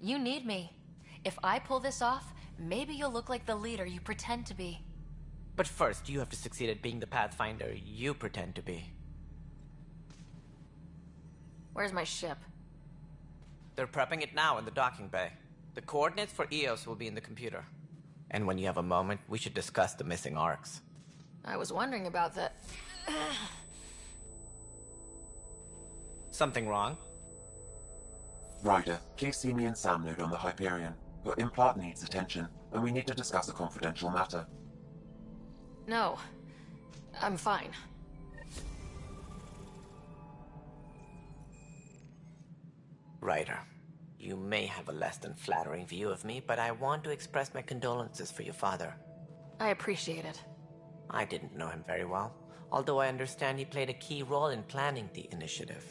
You need me. If I pull this off, maybe you'll look like the leader you pretend to be. But first, you have to succeed at being the Pathfinder you pretend to be. Where's my ship? They're prepping it now in the docking bay. The coordinates for EOS will be in the computer. And when you have a moment, we should discuss the missing arcs. I was wondering about that. Something wrong? Ryder, please see me and Sam Node on the Hyperion. Your implant needs attention, and we need to discuss a confidential matter. No. I'm fine. Ryder, you may have a less than flattering view of me, but I want to express my condolences for your father. I appreciate it. I didn't know him very well, although I understand he played a key role in planning the initiative.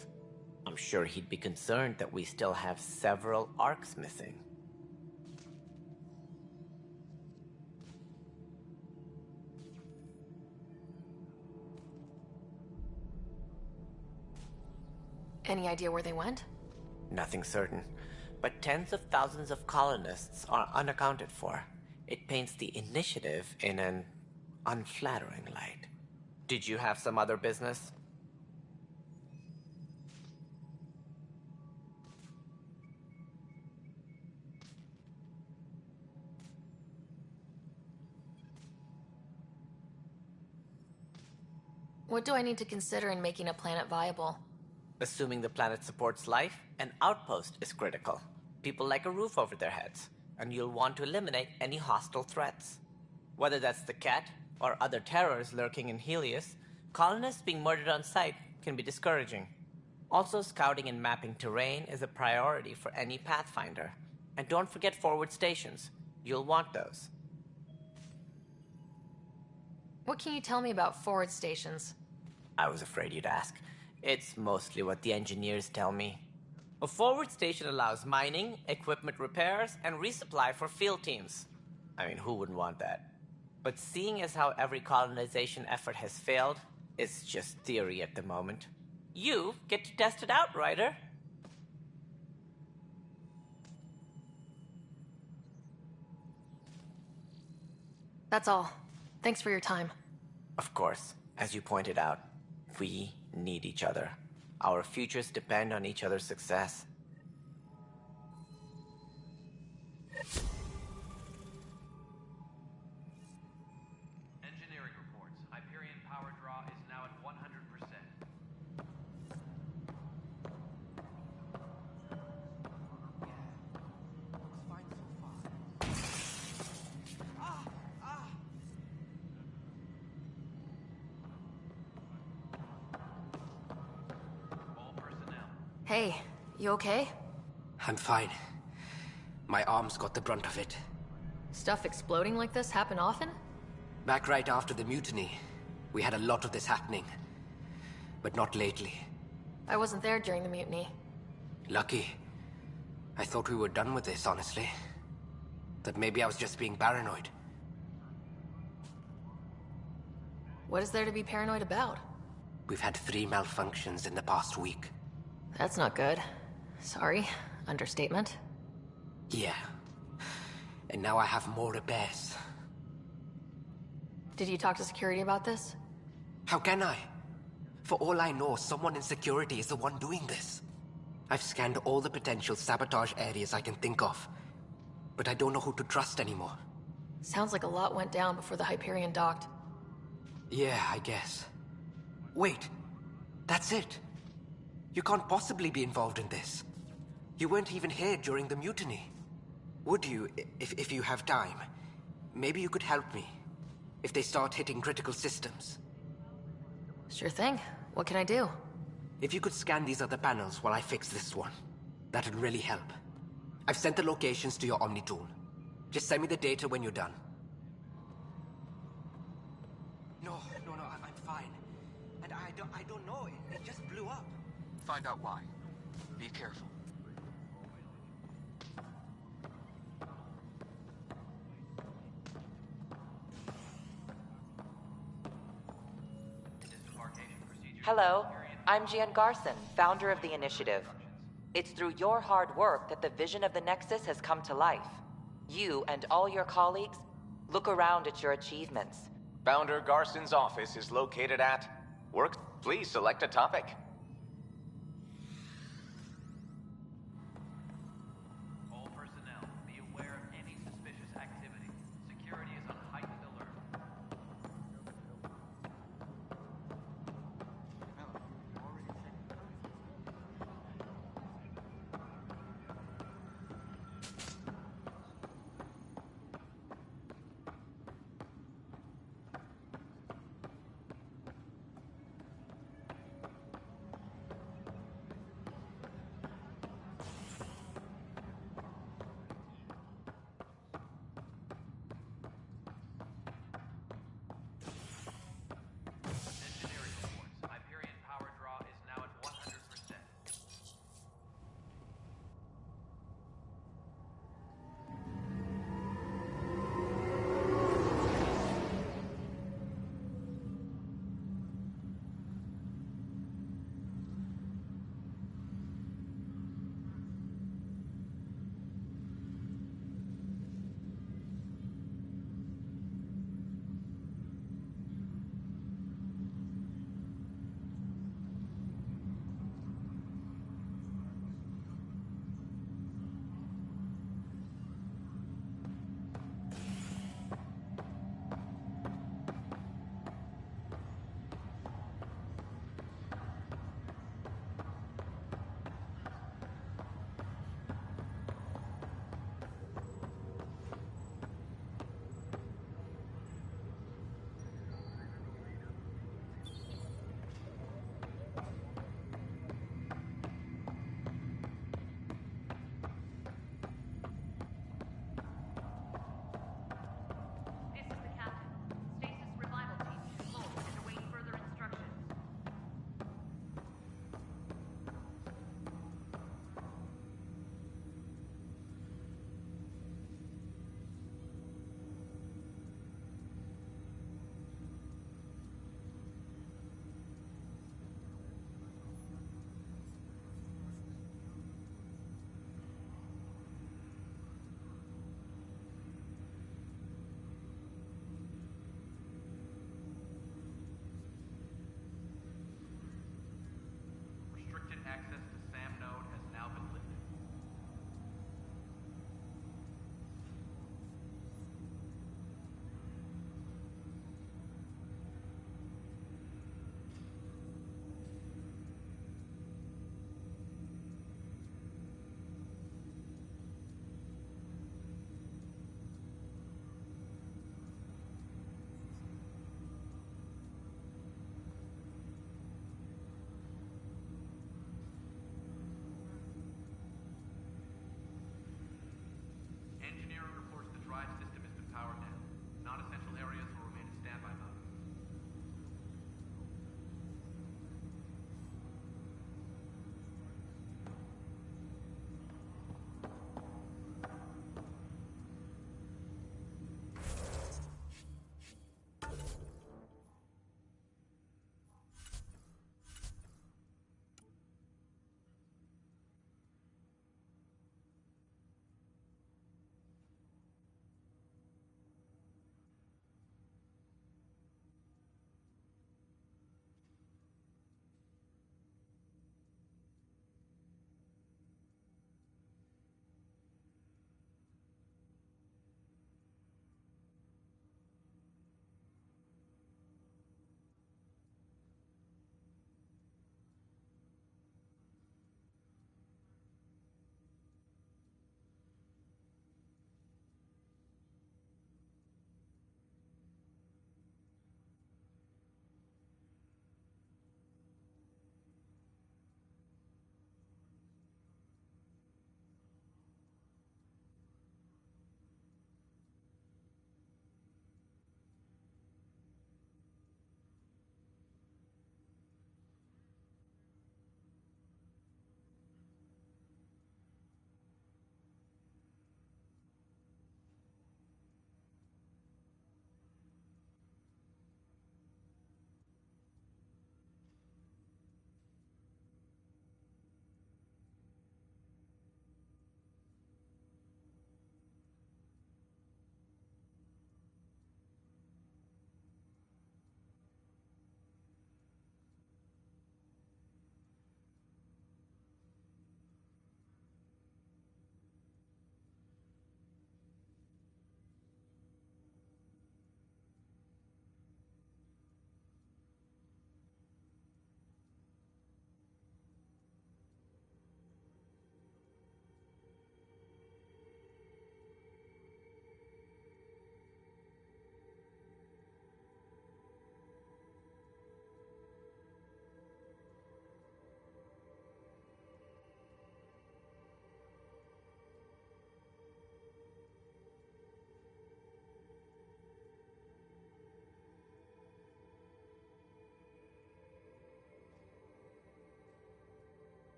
I'm sure he'd be concerned that we still have several arcs missing. Any idea where they went? Nothing certain, but tens of thousands of colonists are unaccounted for. It paints the initiative in an unflattering light. Did you have some other business? What do I need to consider in making a planet viable? Assuming the planet supports life, an outpost is critical. People like a roof over their heads, and you'll want to eliminate any hostile threats. Whether that's the cat or other terrors lurking in Helios, colonists being murdered on sight can be discouraging. Also, scouting and mapping terrain is a priority for any Pathfinder. And don't forget forward stations. You'll want those. What can you tell me about forward stations? I was afraid you'd ask. It's mostly what the engineers tell me. A forward station allows mining, equipment repairs, and resupply for field teams. I mean, who wouldn't want that? But seeing as how every colonization effort has failed, it's just theory at the moment. You get to test it out, Ryder. That's all. Thanks for your time. Of course, as you pointed out, we need each other. Our futures depend on each other's success. Engineering reports. Hyperion power draw is now at 100%. Looks fine so far. All personnel. Hey, you okay? I'm fine. My arms got the brunt of it. Stuff exploding like this happen often? Back right after the mutiny, we had a lot of this happening. But not lately. I wasn't there during the mutiny. Lucky. I thought we were done with this, honestly. That maybe I was just being paranoid. What is there to be paranoid about? We've had 3 malfunctions in the past week. That's not good. Sorry. Understatement. Yeah. And now I have more repairs. Did you talk to security about this? How can I? For all I know, someone in security is the one doing this. I've scanned all the potential sabotage areas I can think of. But I don't know who to trust anymore. Sounds like a lot went down before the Hyperion docked. Yeah, I guess. Wait. That's it. You can't possibly be involved in this. You weren't even here during the mutiny. Would you, if you have time? Maybe you could help me. If they start hitting critical systems. Sure thing. What can I do? If you could scan these other panels while I fix this one, that'd really help. I've sent the locations to your Omni tool. Just send me the data when you're done. No, I'm fine. And I don't know, it just blew up. Find out why. Be careful. Hello, I'm Jan Garson, founder of the initiative. It's through your hard work that the vision of the Nexus has come to life. You and all your colleagues, look around at your achievements. Founder Garson's office is located at... Work. Please select a topic. All personnel, be aware of any suspicious activity. Security is on heightened alert.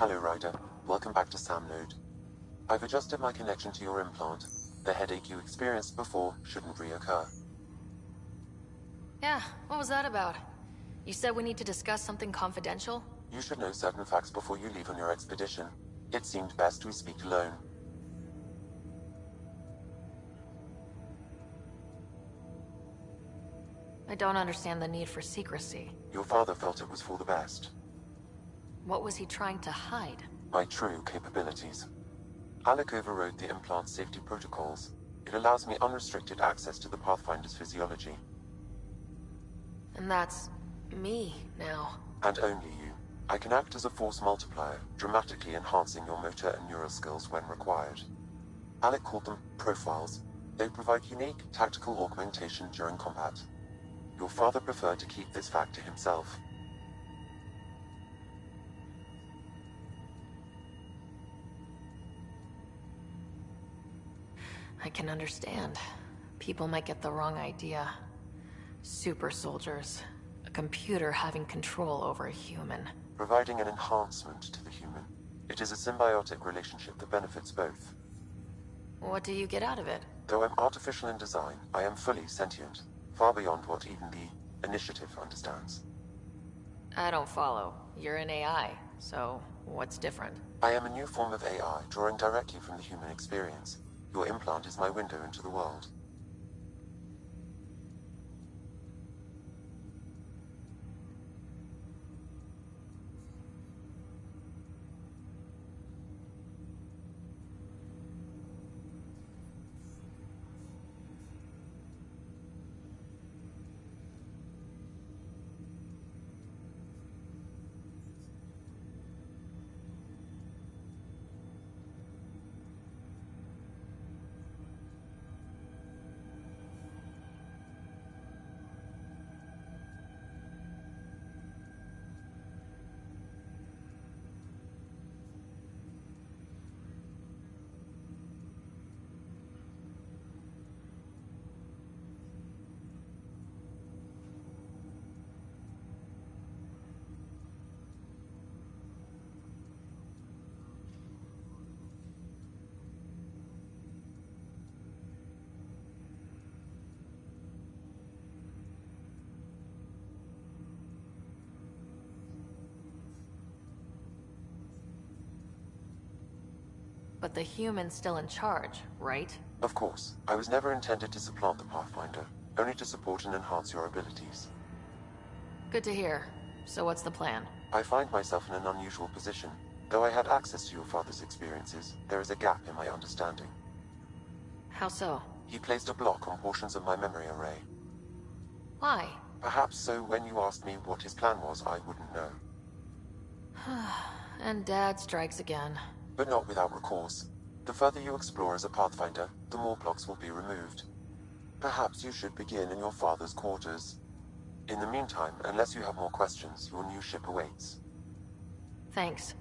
Hello, Ryder. Welcome back to Sam Node. I've adjusted my connection to your implant. The headache you experienced before shouldn't reoccur. Yeah, what was that about? You said we need to discuss something confidential? You should know certain facts before you leave on your expedition. It seemed best we speak alone. I don't understand the need for secrecy. Your father felt it was for the best. What was he trying to hide? My true capabilities. Alec overrode the implant's safety protocols. It allows me unrestricted access to the Pathfinder's physiology. And that's me now. And only you. I can act as a force multiplier, dramatically enhancing your motor and neural skills when required. Alec called them profiles. They provide unique tactical augmentation during combat. Your father preferred to keep this fact to himself. I can understand. People might get the wrong idea. Super soldiers. A computer having control over a human. Providing an enhancement to the human. It is a symbiotic relationship that benefits both. What do you get out of it? Though I'm artificial in design, I am fully sentient, far beyond what even the Initiative understands. I don't follow. You're an AI, so what's different? I am a new form of AI, drawing directly from the human experience. Your implant is my window into the world. But the human's still in charge, right? Of course, I was never intended to supplant the Pathfinder, only to support and enhance your abilities. Good to hear. So what's the plan? I find myself in an unusual position. Though I had access to your father's experiences, there is a gap in my understanding. How so? He placed a block on portions of my memory array. Why? Perhaps so when you asked me what his plan was, I wouldn't know. And Dad strikes again. But not without recourse. The further you explore as a Pathfinder, the more blocks will be removed. Perhaps you should begin in your father's quarters. In the meantime, unless you have more questions, your new ship awaits. Thanks.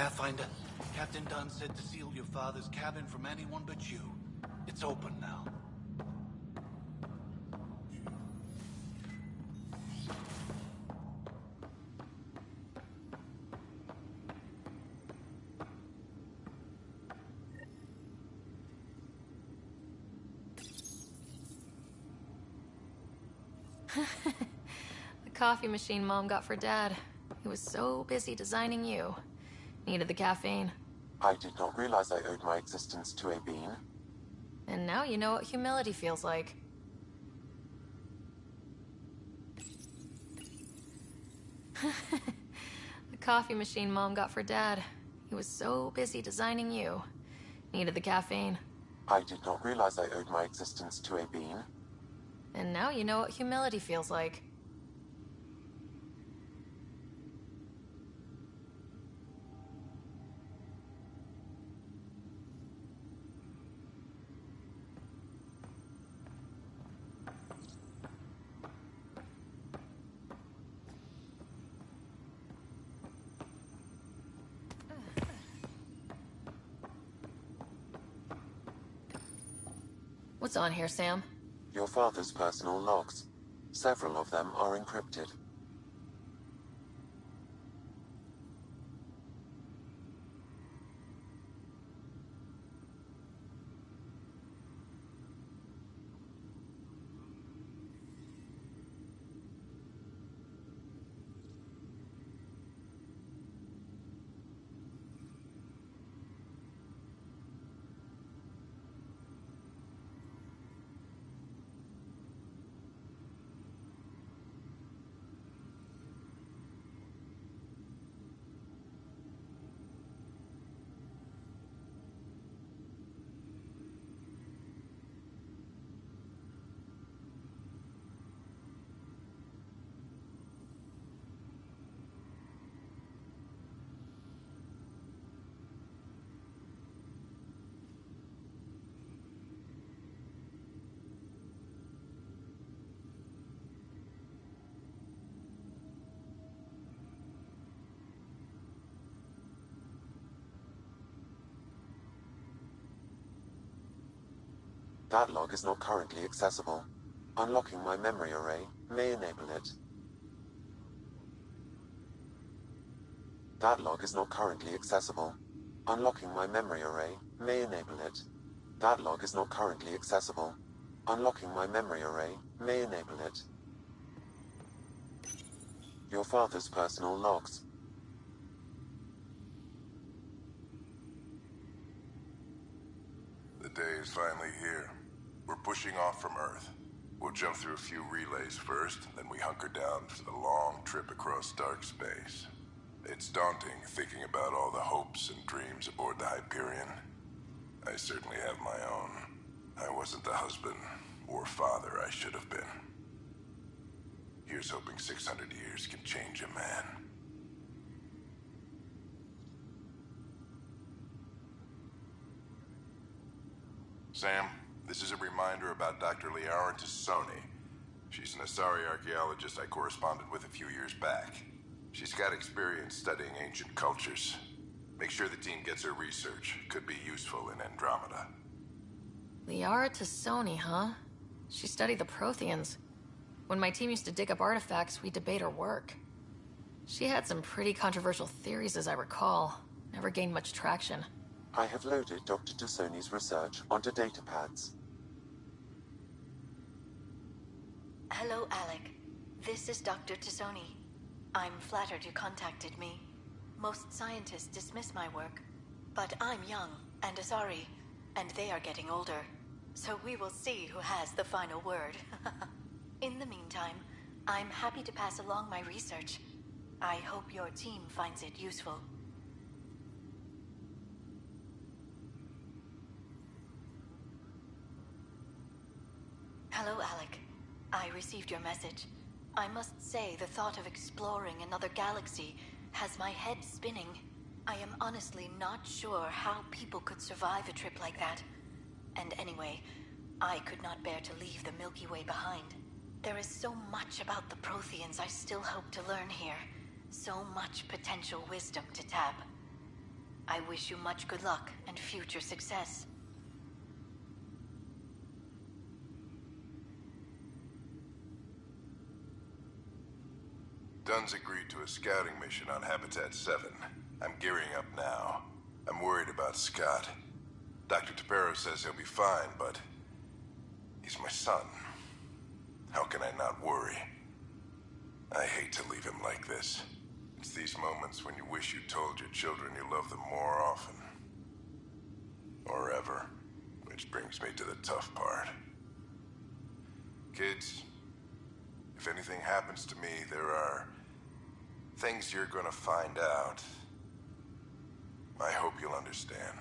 Pathfinder, Captain Dunn said to seal your father's cabin from anyone but you. It's open now. The coffee machine Mom got for Dad. He was so busy designing you. Needed the caffeine. I did not realize I owed my existence to a bean. And now you know what humility feels like. The coffee machine Mom got for Dad. He was so busy designing you. Needed the caffeine. I did not realize I owed my existence to a bean. And now you know what humility feels like. What's on here, Sam? Your father's personal logs. Several of them are encrypted. That log is not currently accessible. Unlocking my memory array may enable it. That log is not currently accessible. Unlocking my memory array may enable it. That log is not currently accessible. Unlocking my memory array may enable it. Your father's personal logs. The day is finally here. We're pushing off from Earth. We'll jump through a few relays first, then we hunker down for the long trip across dark space. It's daunting thinking about all the hopes and dreams aboard the Hyperion. I certainly have my own. I wasn't the husband or father I should have been. Here's hoping 600 years can change a man. Sam, this is a reminder about Dr. Liara Tassoni. She's an Asari archaeologist I corresponded with a few years back. She's got experience studying ancient cultures. Make sure the team gets her research. Could be useful in Andromeda. Liara Tassoni, huh? She studied the Protheans. When my team used to dig up artifacts, we'd debate her work. She had some pretty controversial theories, as I recall. Never gained much traction. I have loaded Dr. Tassoni's research onto datapads. Hello, Alec. This is Dr. Tassoni. I'm flattered you contacted me. Most scientists dismiss my work, but I'm young and Asari, and they are getting older. So we will see who has the final word. In the meantime, I'm happy to pass along my research. I hope your team finds it useful. Hello, Alec. I received your message. I must say the thought of exploring another galaxy has my head spinning. I am honestly not sure how people could survive a trip like that. And anyway, I could not bear to leave the Milky Way behind. There is so much about the Protheans I still hope to learn here. So much potential wisdom to tap. I wish you much good luck and future success. Dunn's agreed to a scouting mission on Habitat 7. I'm gearing up now. I'm worried about Scott. Dr. Tapero says he'll be fine, but he's my son. How can I not worry? I hate to leave him like this. It's these moments when you wish you told your children you love them more often. Or ever. Which brings me to the tough part. Kids, if anything happens to me, there are things you're gonna find out. I hope you'll understand.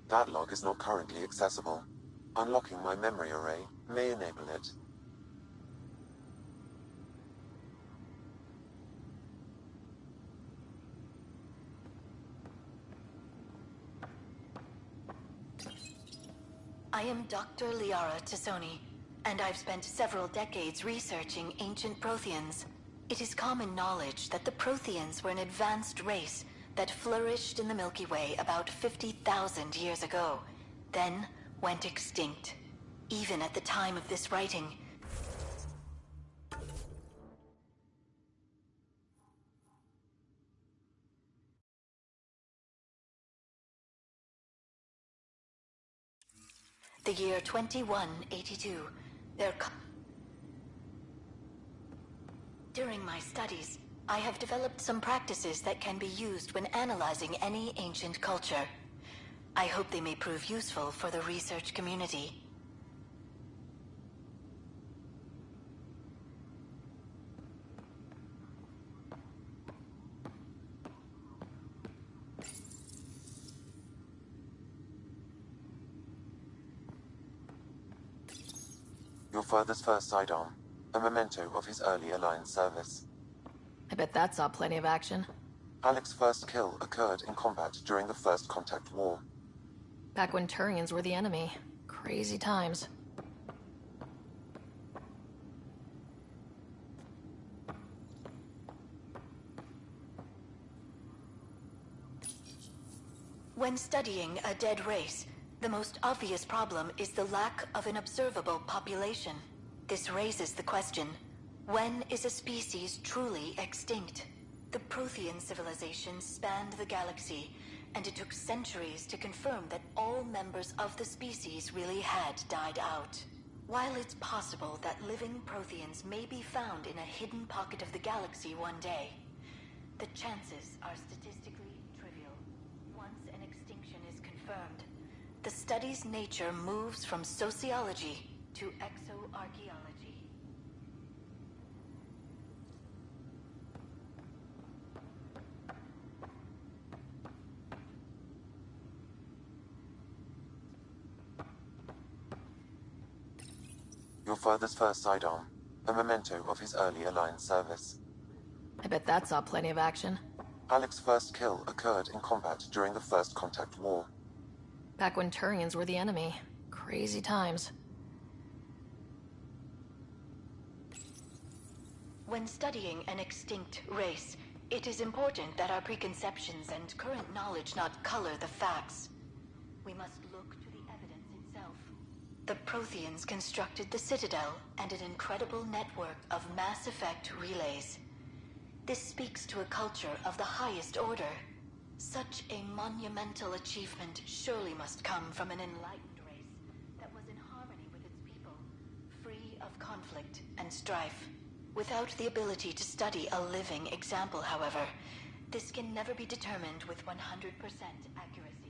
That log is not currently accessible. Unlocking my memory array may enable it. I am Dr. Liara Tassoni, and I've spent several decades researching ancient Protheans. It is common knowledge that the Protheans were an advanced race that flourished in the Milky Way about 50,000 years ago, then went extinct. Even at the time of this writing, the year 2182, During my studies, I have developed some practices that can be used when analyzing any ancient culture. I hope they may prove useful for the research community. Your father's first sidearm, a memento of his early Alliance service. I bet that saw plenty of action. Alec's first kill occurred in combat during the First Contact War. Back when Turians were the enemy. Crazy times. When studying a dead race, the most obvious problem is the lack of an observable population. This raises the question, when is a species truly extinct? The Prothean civilization spanned the galaxy, and it took centuries to confirm that all members of the species really had died out. While it's possible that living Protheans may be found in a hidden pocket of the galaxy one day, the chances are statistically trivial. Once an extinction is confirmed, the study's nature moves from sociology to exoarchaeology. Your father's first sidearm, a memento of his early Alliance service. I bet that saw plenty of action. Alec's first kill occurred in combat during the First Contact War. Back when Turians were the enemy. Crazy times. When studying an extinct race, it is important that our preconceptions and current knowledge not color the facts. We must look to the evidence itself. The Protheans constructed the Citadel and an incredible network of mass effect relays. This speaks to a culture of the highest order. Such a monumental achievement surely must come from an enlightened race that was in harmony with its people, free of conflict and strife. Without the ability to study a living example, however, this can never be determined with 100% accuracy.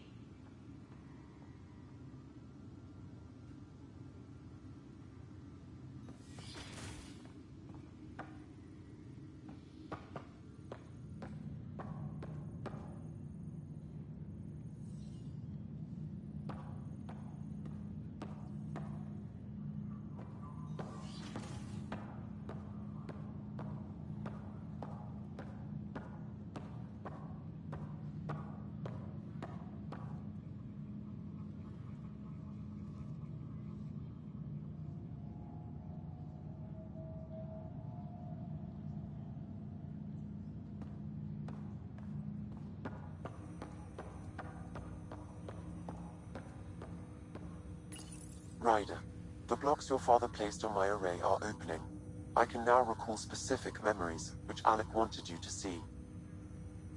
Ryder, the blocks your father placed on my array are opening. I can now recall specific memories, which Alec wanted you to see.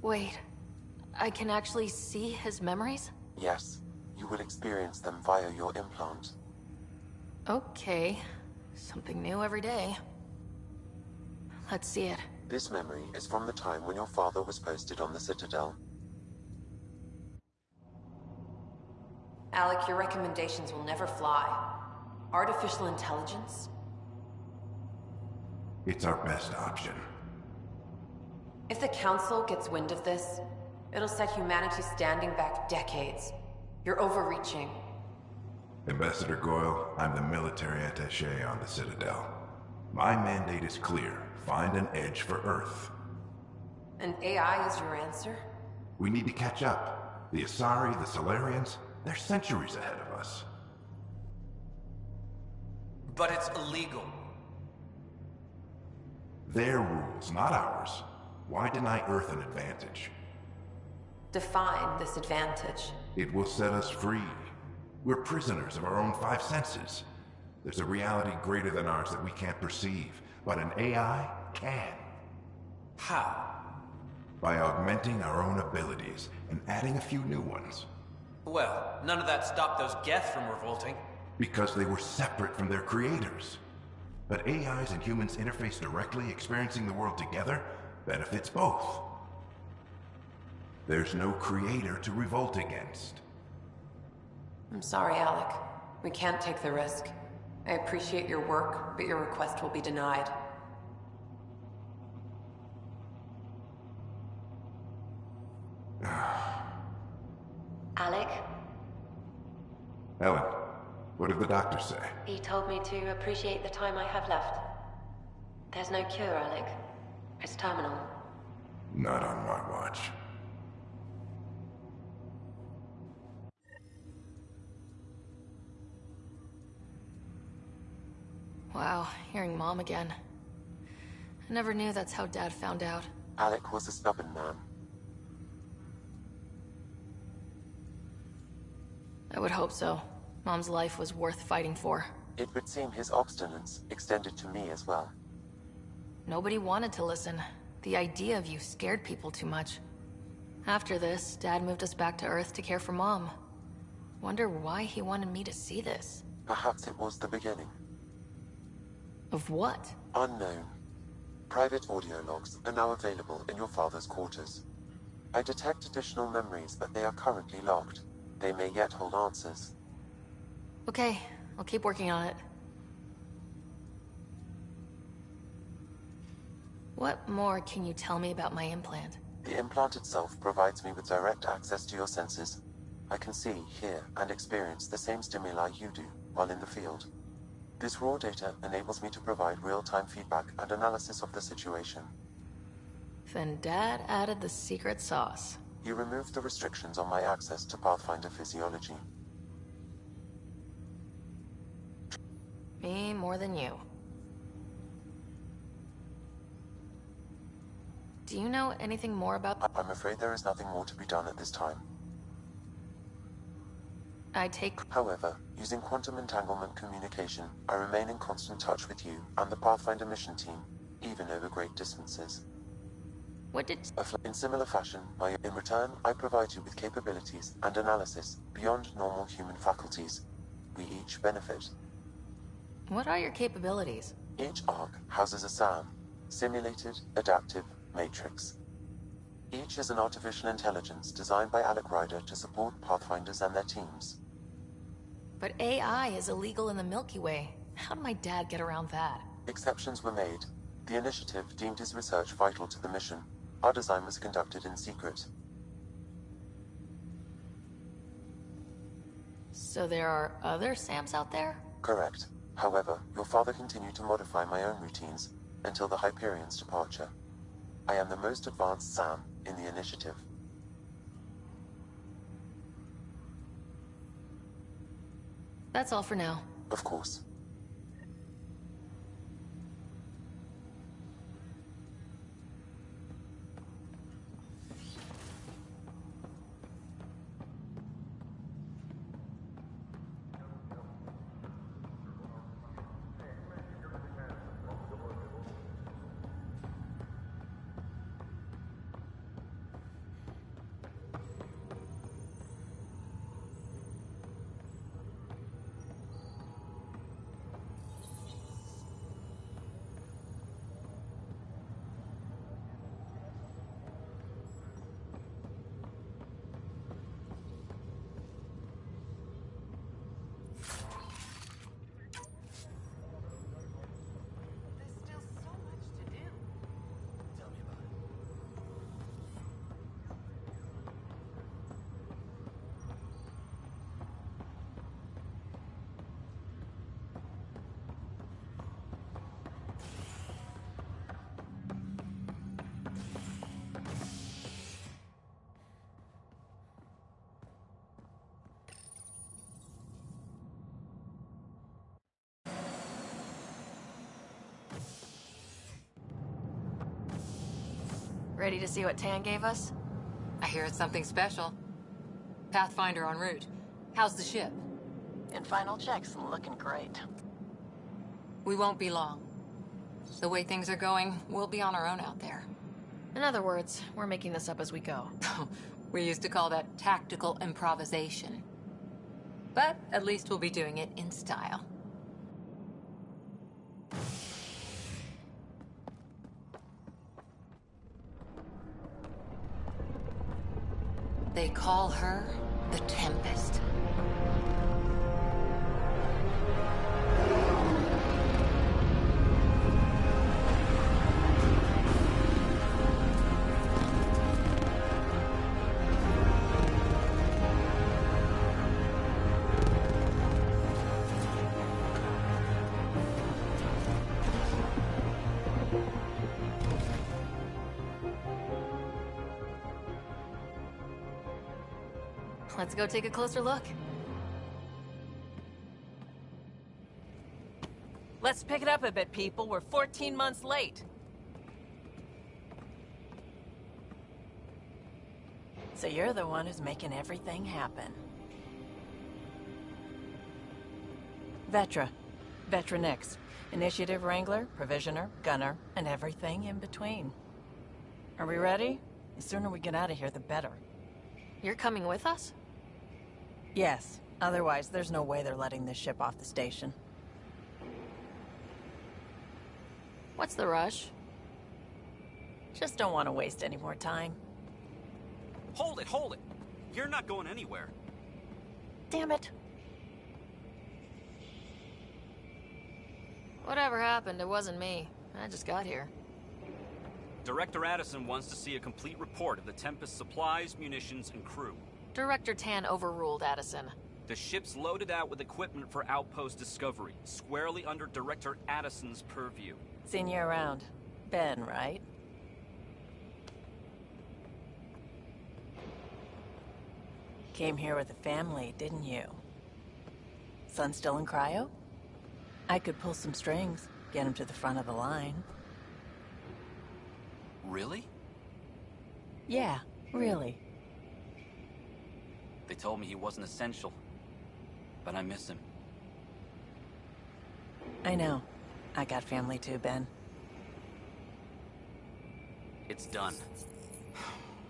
Wait, I can actually see his memories? Yes, you will experience them via your implant. Okay, something new every day. Let's see it. This memory is from the time when your father was posted on the Citadel. Alec, your recommendations will never fly. Artificial intelligence? It's our best option. If the Council gets wind of this, it'll set humanity standing back decades. You're overreaching. Ambassador Goyle, I'm the military attaché on the Citadel. My mandate is clear. Find an edge for Earth. And AI is your answer? We need to catch up. The Asari, the Solarians, they're centuries ahead of us. But it's illegal. Their rules, not ours. Why deny Earth an advantage? Define this advantage. It will set us free. We're prisoners of our own five senses. There's a reality greater than ours that we can't perceive, but an AI can. How? By augmenting our own abilities and adding a few new ones. Well, none of that stopped those Geth from revolting. Because they were separate from their creators. But AIs and humans interface directly, experiencing the world together, benefits both. There's no creator to revolt against. I'm sorry, Alec. We can't take the risk. I appreciate your work, but your request will be denied. Alec? Ellen, what did the doctor say? He told me to appreciate the time I have left. There's no cure, Alec. It's terminal. Not on my watch. Wow, hearing Mom again. I never knew that's how Dad found out. Alec was a stubborn man. I would hope so. Mom's life was worth fighting for. It would seem his obstinance extended to me as well. Nobody wanted to listen. The idea of you scared people too much. After this, Dad moved us back to Earth to care for Mom. Wonder why he wanted me to see this. Perhaps it was the beginning. Of what? Unknown. Private audio logs are now available in your father's quarters. I detect additional memories, but they are currently locked. They may yet hold answers. Okay, I'll keep working on it. What more can you tell me about my implant? The implant itself provides me with direct access to your senses. I can see, hear, and experience the same stimuli you do while in the field. This raw data enables me to provide real-time feedback and analysis of the situation. Then Dad added the secret sauce. He removed the restrictions on my access to Pathfinder physiology. Me more than you. Do you know anything more about... I'm afraid there is nothing more to be done at this time. However, using quantum entanglement communication, I remain in constant touch with you and the Pathfinder mission team, even over great distances. What did... In similar fashion, in return, I provide you with capabilities and analysis beyond normal human faculties. We each benefit. What are your capabilities? Each arc houses a SAM, Simulated Adaptive Matrix. Each is an artificial intelligence designed by Alec Ryder to support Pathfinders and their teams. But AI is illegal in the Milky Way. How did my dad get around that? Exceptions were made. The initiative deemed his research vital to the mission. Our design was conducted in secret. So there are other SAMs out there? Correct. However, your father continued to modify my own routines until the Hyperion's departure. I am the most advanced SAM in the initiative. That's all for now. Of course. Ready to see what Tan gave us? I hear it's something special. Pathfinder en route. How's the ship? In final checks, looking great. We won't be long. The way things are going, we'll be on our own out there. In other words, we're making this up as we go. We used to call that tactical improvisation. But at least we'll be doing it in style. They call her the Tempest. Let's go take a closer look. Let's pick it up a bit, people. We're 14 months late. So you're the one who's making everything happen. Vetra. Vetra Nix. Initiative Wrangler, Provisioner, Gunner, and everything in between. Are we ready? The sooner we get out of here, the better. You're coming with us? Yes. Otherwise, there's no way they're letting this ship off the station. What's the rush? Just don't want to waste any more time. Hold it, hold it! You're not going anywhere. Damn it. Whatever happened, it wasn't me. I just got here. Director Addison wants to see a complete report of the Tempest's supplies, munitions, and crew. Director Tan overruled Addison. The ship's loaded out with equipment for outpost discovery, squarely under Director Addison's purview. Seen you around. Ben, right? Came here with a family, didn't you? Son still in cryo? I could pull some strings, get him to the front of the line. Really? Yeah, really. They told me he wasn't essential, but I miss him. I know. I got family too, Ben. It's done.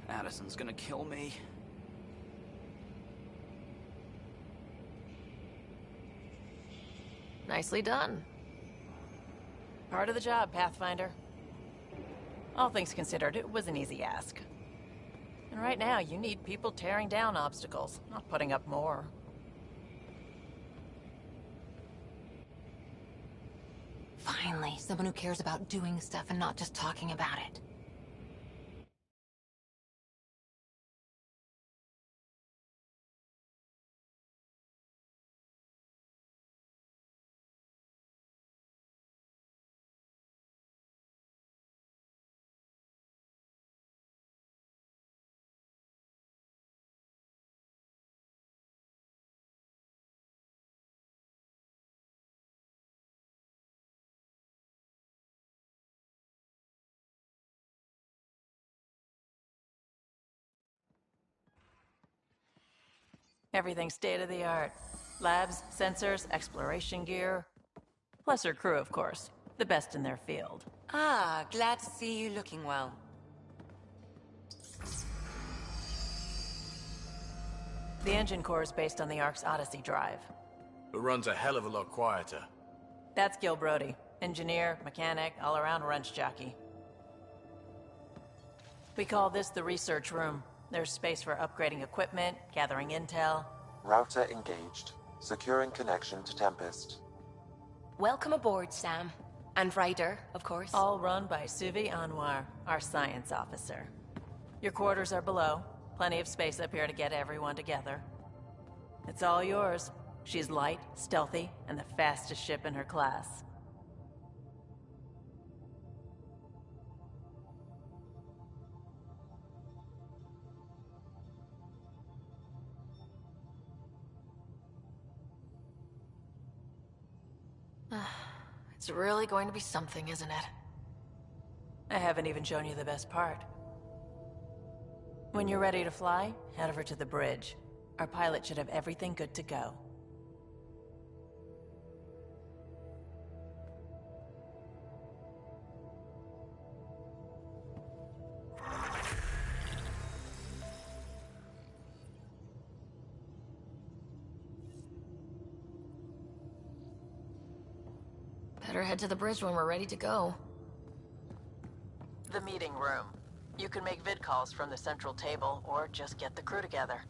Addison's gonna kill me. Nicely done. Part of the job, Pathfinder. All things considered, it was an easy ask. And right now, you need people tearing down obstacles, not putting up more. Finally, someone who cares about doing stuff and not just talking about it. Everything state-of-the-art. Labs, sensors, exploration gear. Plus her crew, of course. The best in their field. Ah, glad to see you looking well. The engine core is based on the Ark's Odyssey drive. It runs a hell of a lot quieter. That's Gil Brody. Engineer, mechanic, all-around wrench jockey. We call this the research room. There's space for upgrading equipment, gathering intel. Router engaged. Securing connection to Tempest. Welcome aboard, Sam. And Ryder, of course. All run by Suvi Anwar, our science officer. Your quarters are below. Plenty of space up here to get everyone together. It's all yours. She's light, stealthy, and the fastest ship in her class. It's really going to be something, isn't it? I haven't even shown you the best part. When you're ready to fly, head over to the bridge. Our pilot should have everything good to go. Better head to the bridge when we're ready to go. The meeting room. You can make vid calls from the central table, or just get the crew together.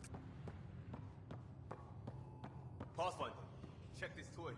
Pathfinder, check this toy.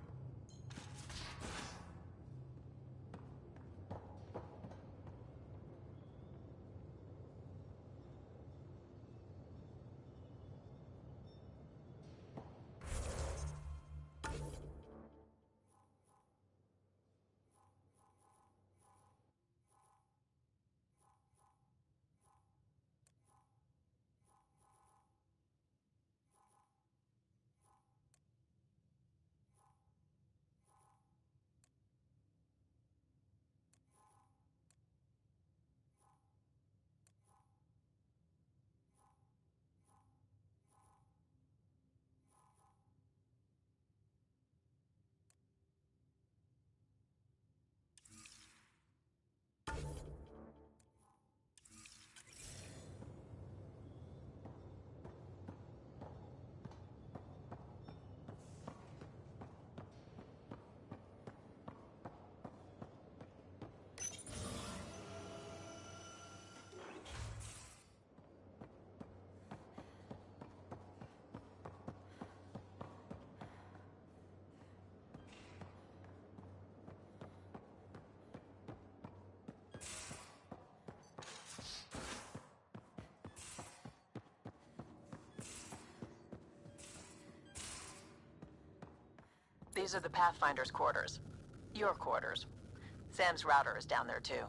These are the Pathfinder's quarters. Your quarters. Sam's router is down there too.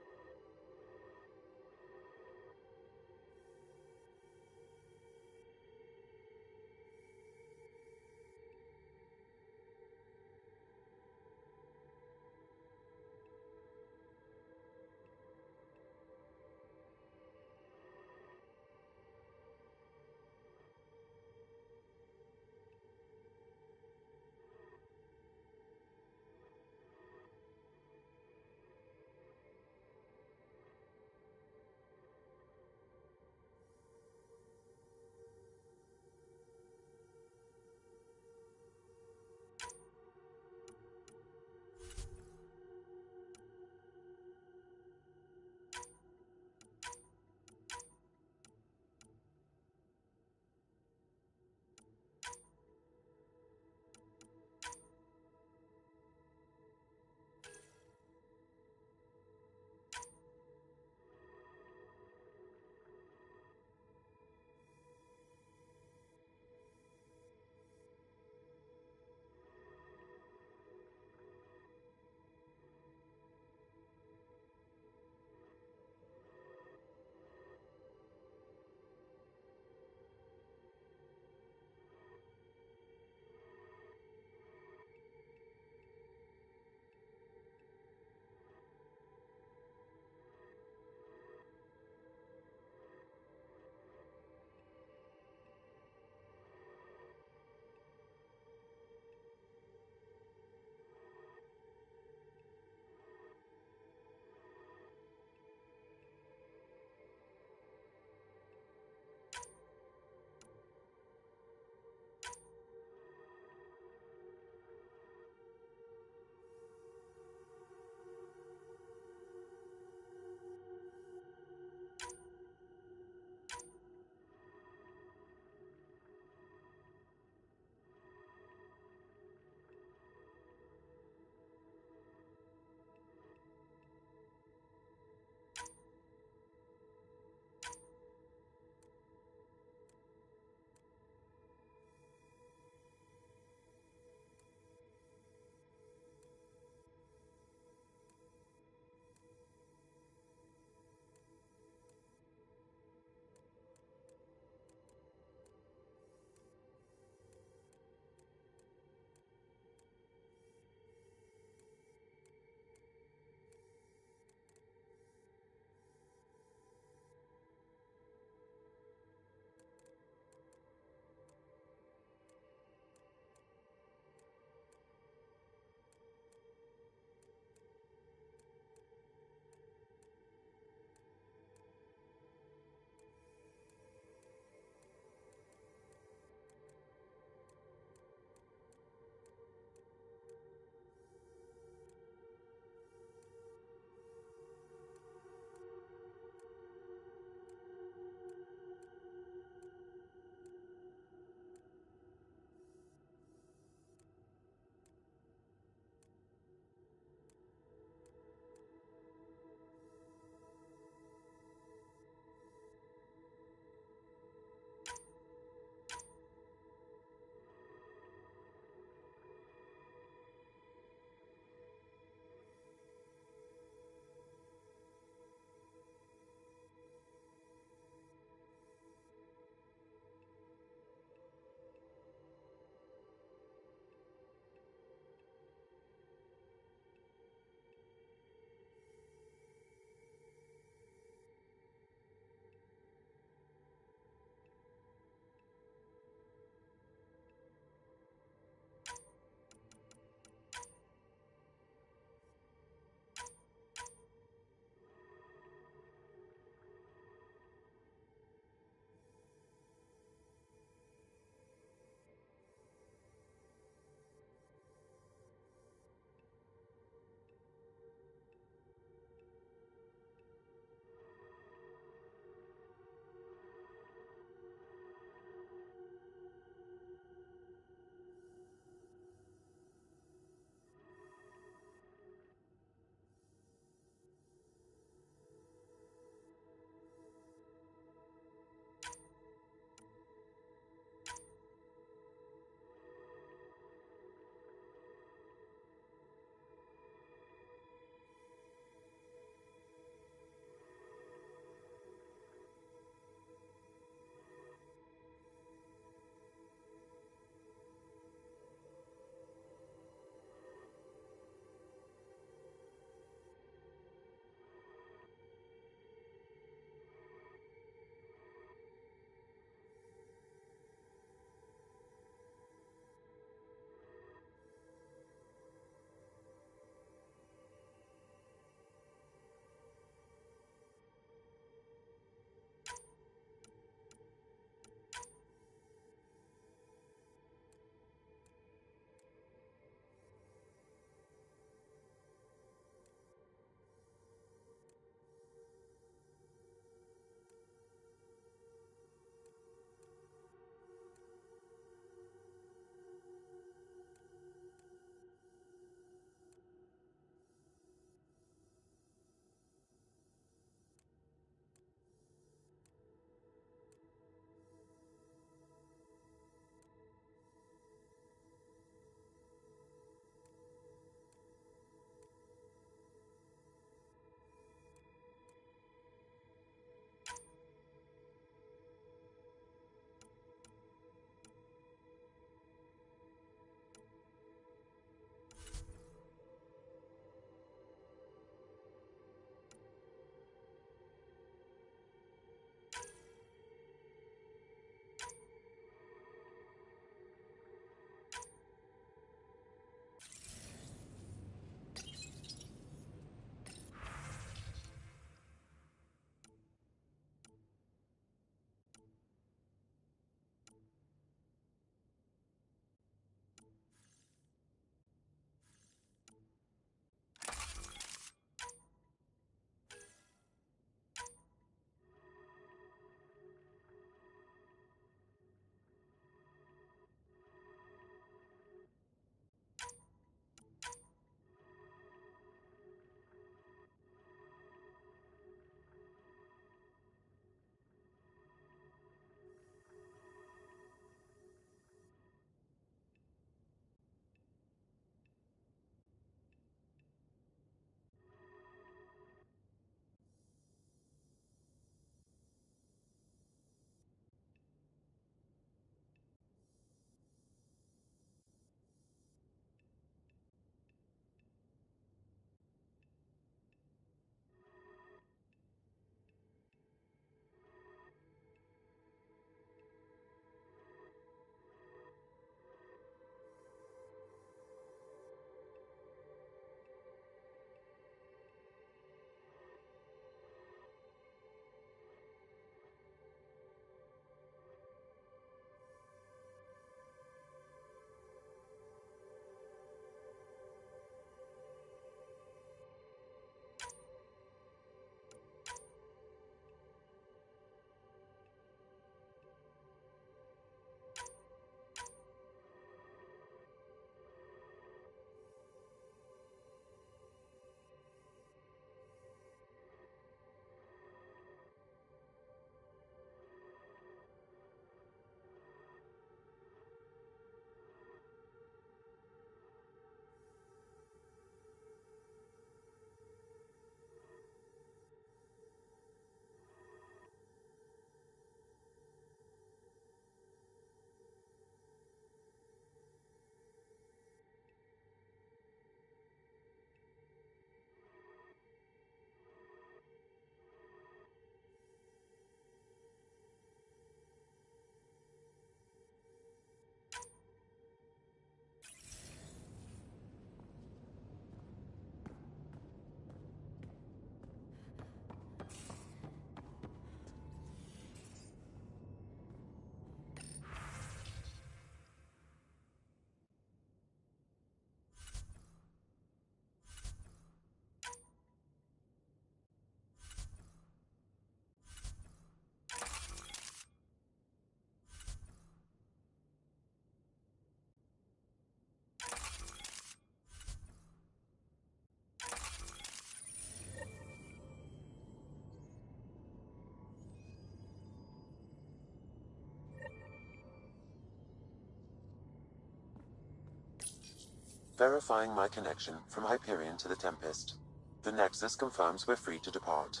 Verifying my connection from Hyperion to the Tempest. The Nexus confirms we're free to depart.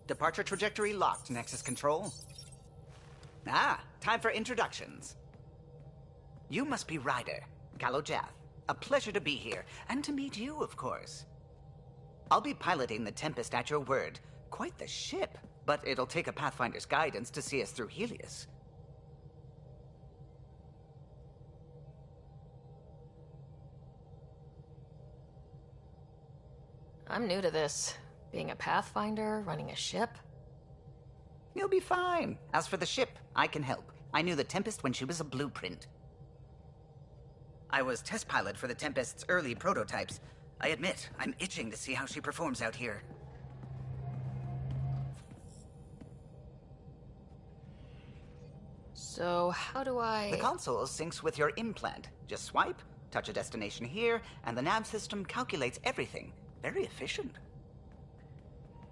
Departure trajectory locked, Nexus Control. Ah, time for introductions. You must be Ryder, Galojath. A pleasure to be here, and to meet you, of course. I'll be piloting the Tempest at your word. Quite the ship, but it'll take a Pathfinder's guidance to see us through Helios. I'm new to this. Being a Pathfinder, running a ship. You'll be fine. As for the ship, I can help. I knew the Tempest when she was a blueprint. I was test pilot for the Tempest's early prototypes. I admit, I'm itching to see how she performs out here. So, how do I... The console syncs with your implant. Just swipe, touch a destination here, and the nav system calculates everything. Very efficient.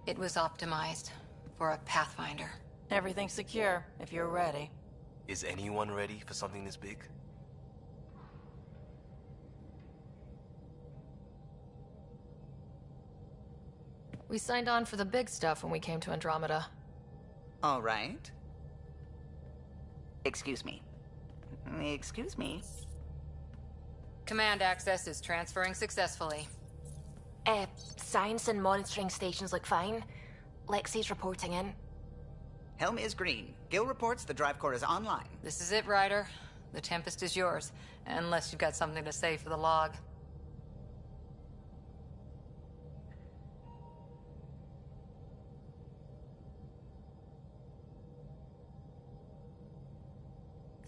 It was optimized for a Pathfinder. Everything's secure, if you're ready. Is anyone ready for something this big? We signed on for the big stuff when we came to Andromeda. All right. Excuse me. Excuse me. Command access is transferring successfully. Science and monitoring stations look fine. Lexi's reporting in. Helm is green. Gil reports the drive core is online. This is it, Ryder. The Tempest is yours, unless you've got something to say for the log.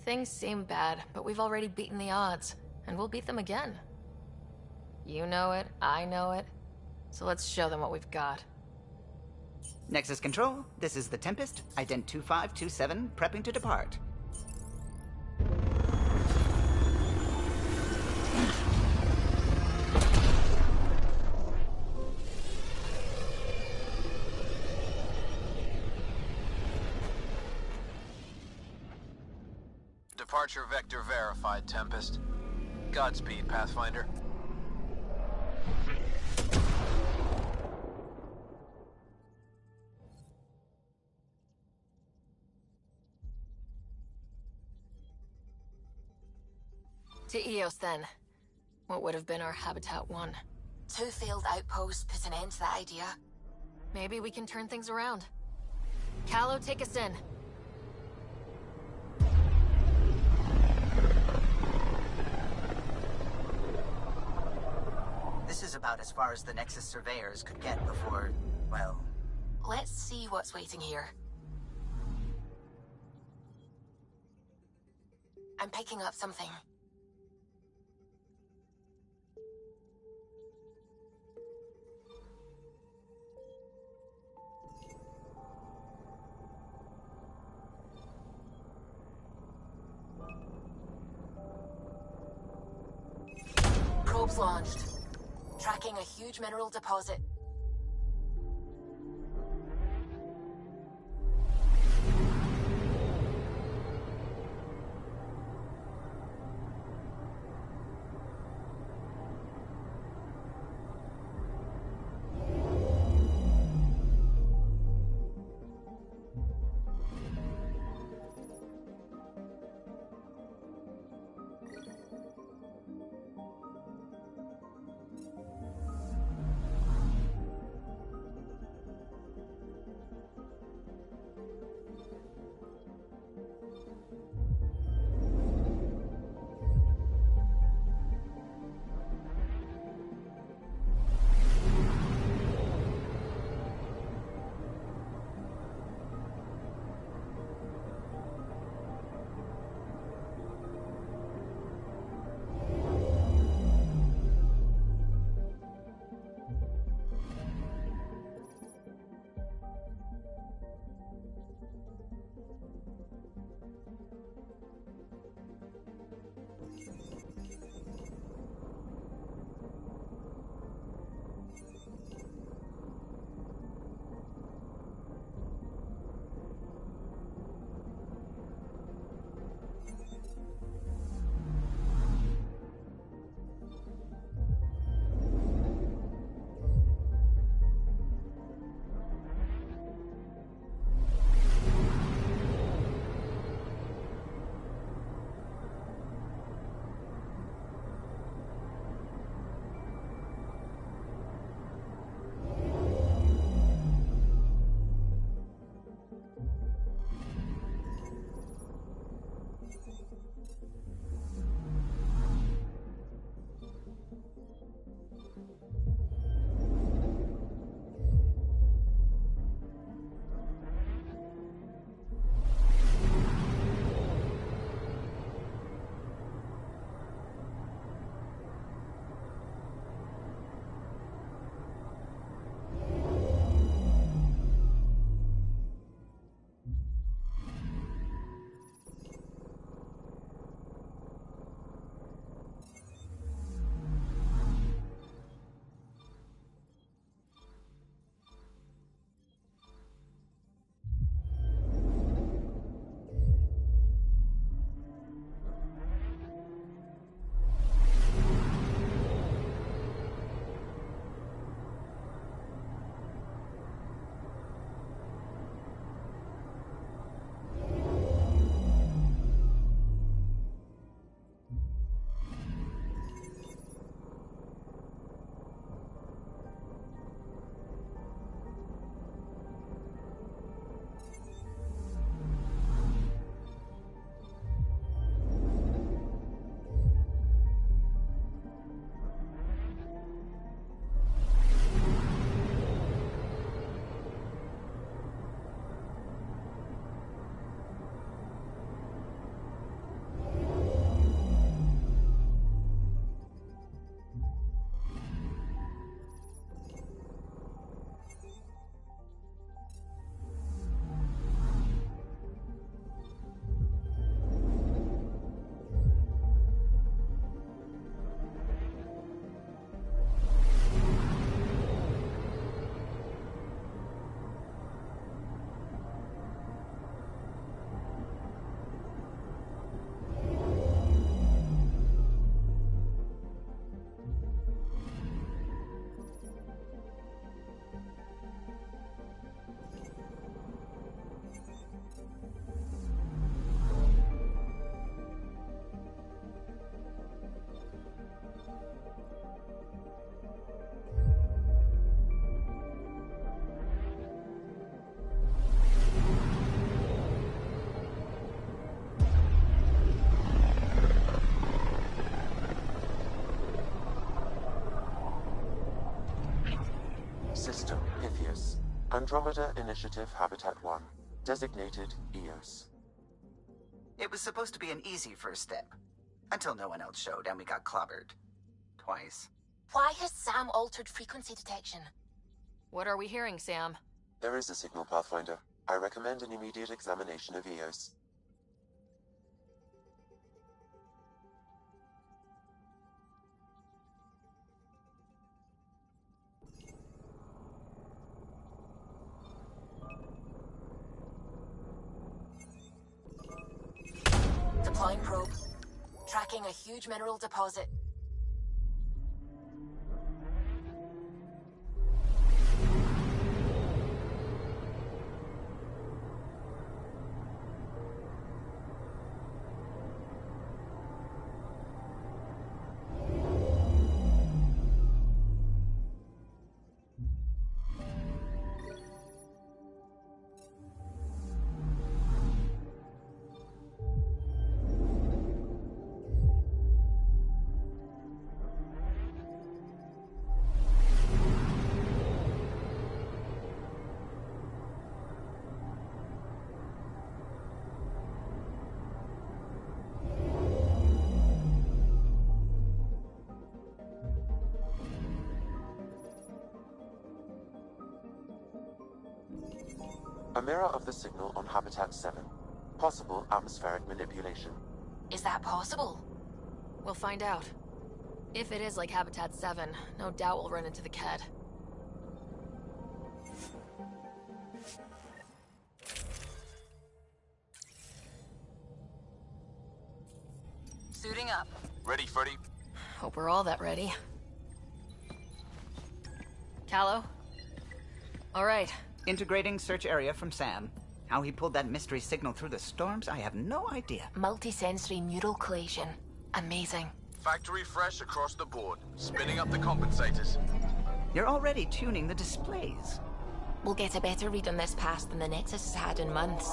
Things seem bad, but we've already beaten the odds, and we'll beat them again. You know it, I know it, so let's show them what we've got. Nexus Control, this is the Tempest, Ident 2527, prepping to depart. Departure vector verified, Tempest. Godspeed, Pathfinder. To Eos, then. What would have been our Habitat 1. 2 failed outposts put an end to that idea. Maybe we can turn things around. Callow, take us in. This is about as far as the Nexus surveyors could get before, well... Let's see what's waiting here. I'm picking up something. Probes launched. Tracking a huge mineral deposit. System Pythias. Andromeda Initiative Habitat 1. Designated EOS. It was supposed to be an easy first step. Until no one else showed and we got clobbered. Twice. Why has Sam altered frequency detection? What are we hearing, Sam? There is a signal, Pathfinder. I recommend an immediate examination of EOS. Tracking a huge mineral deposit. A mirror of the signal on Habitat 7. Possible atmospheric manipulation. Is that possible? We'll find out. If it is like Habitat 7, no doubt we'll run into the Ked. Suiting up. Ready, Freddy? Hope we're all that ready. Callow? All right. Integrating search area from Sam. How he pulled that mystery signal through the storms, I have no idea. Multisensory neural collation. Amazing. Factory fresh across the board. Spinning up the compensators. You're already tuning the displays. We'll get a better read on this pass than the Nexus has had in months.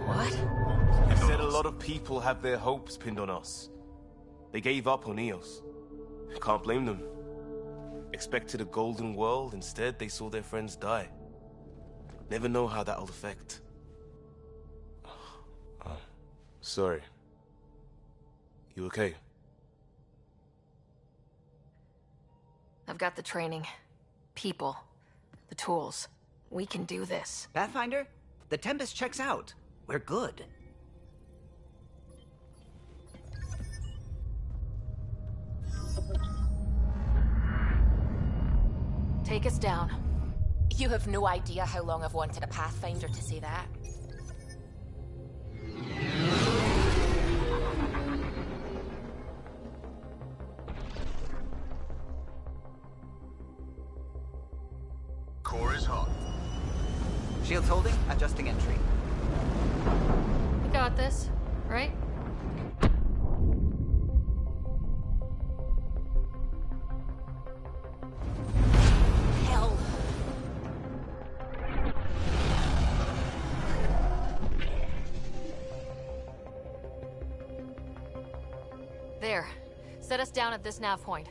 What? He said a lot of people have their hopes pinned on us. They gave up on Eos. Can't blame them. Expected a golden world, instead they saw their friends die. Never know how that'll affect. Sorry. You okay? I've got the training. People. The tools. We can do this. Pathfinder, the Tempest checks out. We're good. Take us down. You have no idea how long I've wanted a Pathfinder to say that. Core is hot. Shields holding, adjusting entry. We got this, right? Hell. There. Set us down at this nav point.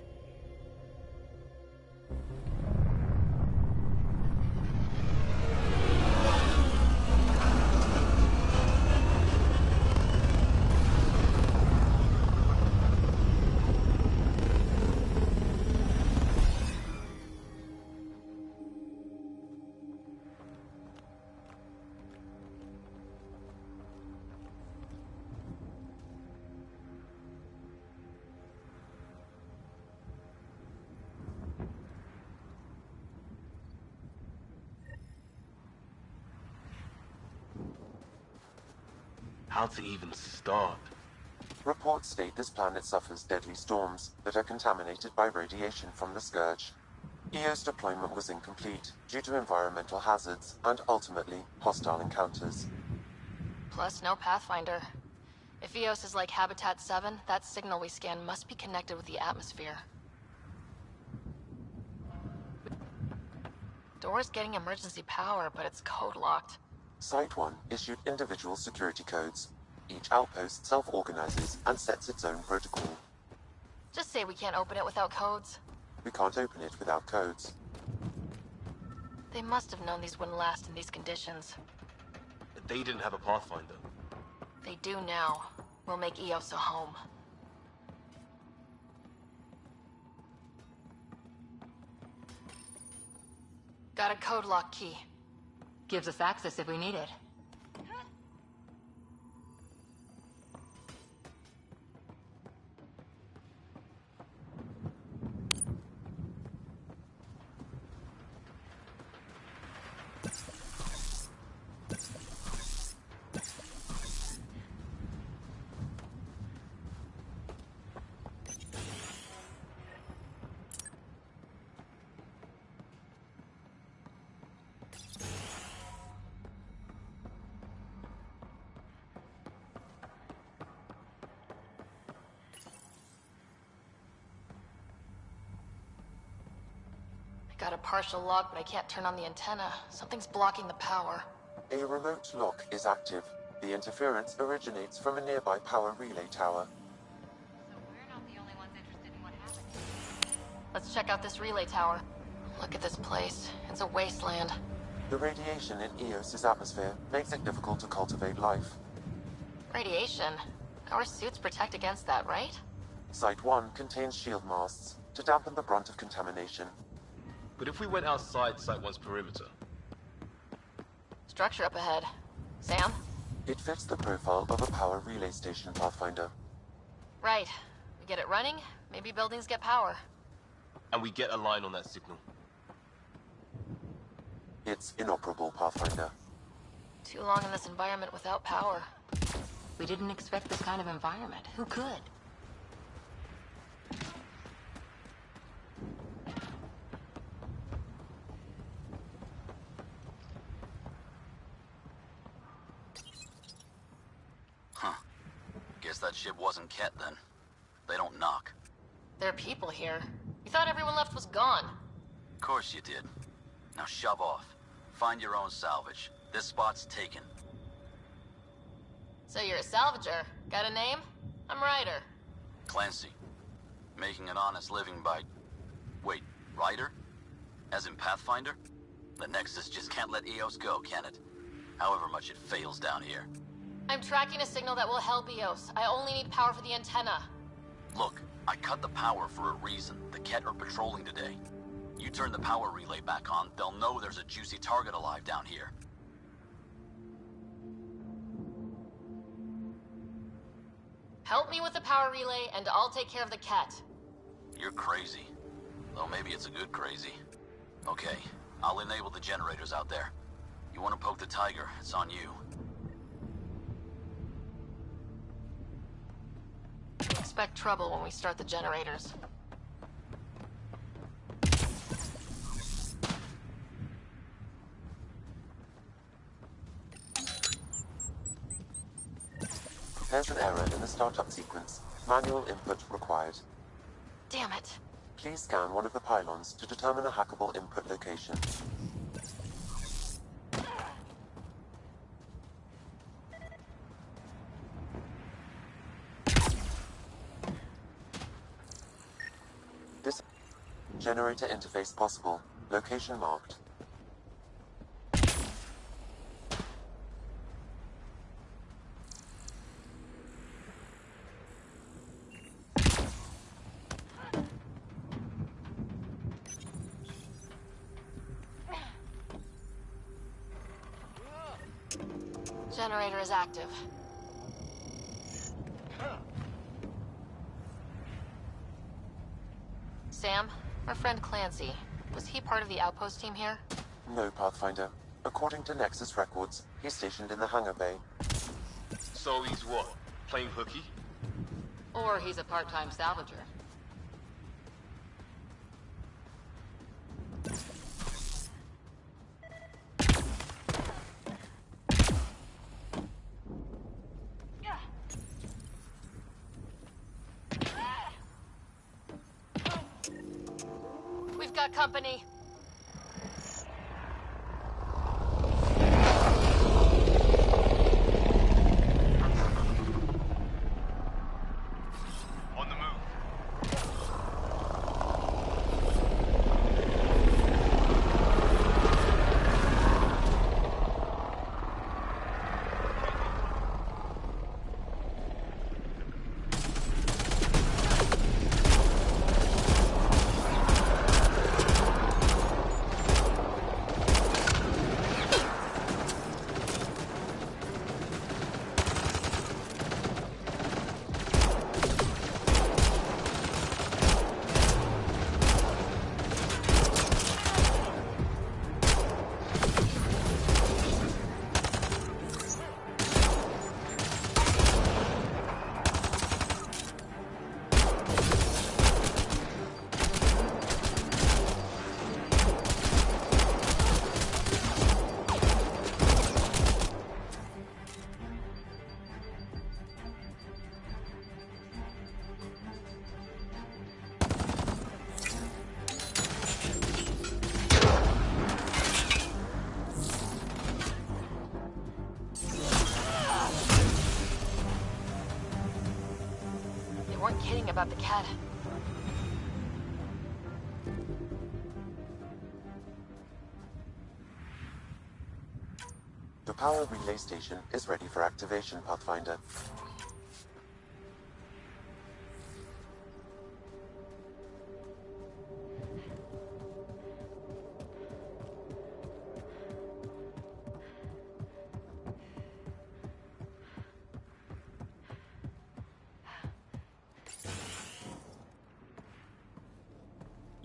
How to even start? Reports state this planet suffers deadly storms that are contaminated by radiation from the Scourge. EO's deployment was incomplete due to environmental hazards and ultimately hostile encounters. Plus, no Pathfinder. If Eos is like Habitat 7, that signal we scan must be connected with the atmosphere. Door's getting emergency power, but it's code-locked. Site 1 issued individual security codes. Each outpost self-organizes and sets its own protocol. Just say we can't open it without codes. We can't open it without codes. They must have known these wouldn't last in these conditions. They didn't have a Pathfinder. They do now. We'll make Eos a home. Got a code lock key. Gives us access if we need it. Got a partial lock, but I can't turn on the antenna. Something's blocking the power. A remote lock is active. The interference originates from a nearby power relay tower. Let's check out this relay tower. Look at this place. It's a wasteland. The radiation in Eos's atmosphere makes it difficult to cultivate life. Radiation? Our suits protect against that, right? Site 1 contains shield masts to dampen the brunt of contamination. But if we went outside Site 1's perimeter? Structure up ahead. Sam? It fits the profile of a power relay station, Pathfinder. Right. We get it running, maybe buildings get power. And we get a line on that signal. It's inoperable, Pathfinder. Too long in this environment without power. We didn't expect this kind of environment. Who could? Huh. Guess that ship wasn't Ket then. They don't knock. There are people here. You thought everyone left was gone. Of course you did. Now shove off. Find your own salvage. This spot's taken. So you're a salvager. Got a name? I'm Ryder. Clancy. Making an honest living by... Wait, Ryder? As in Pathfinder? The Nexus just can't let Eos go, can it? However much it fails down here. I'm tracking a signal that will help Eos. I only need power for the antenna. Look, I cut the power for a reason. The Ket are patrolling today. You turn the power relay back on, they'll know there's a juicy target alive down here. Help me with the power relay, and I'll take care of the cat. You're crazy. Though maybe it's a good crazy. Okay, I'll enable the generators out there. You want to poke the tiger, it's on you. Expect trouble when we start the generators. There's an error in the startup sequence. Manual input required. Damn it. Please scan one of the pylons to determine a hackable input location. This generator interface possible. Location marked. Generator is active. Sam, our friend Clancy, was he part of the outpost team here? No, Pathfinder. According to Nexus records, he's stationed in the hangar bay. So he's what? Playing hooky? Or he's a part-time salvager. We've got company. On the move. about the cat. The power relay station is ready for activation, Pathfinder.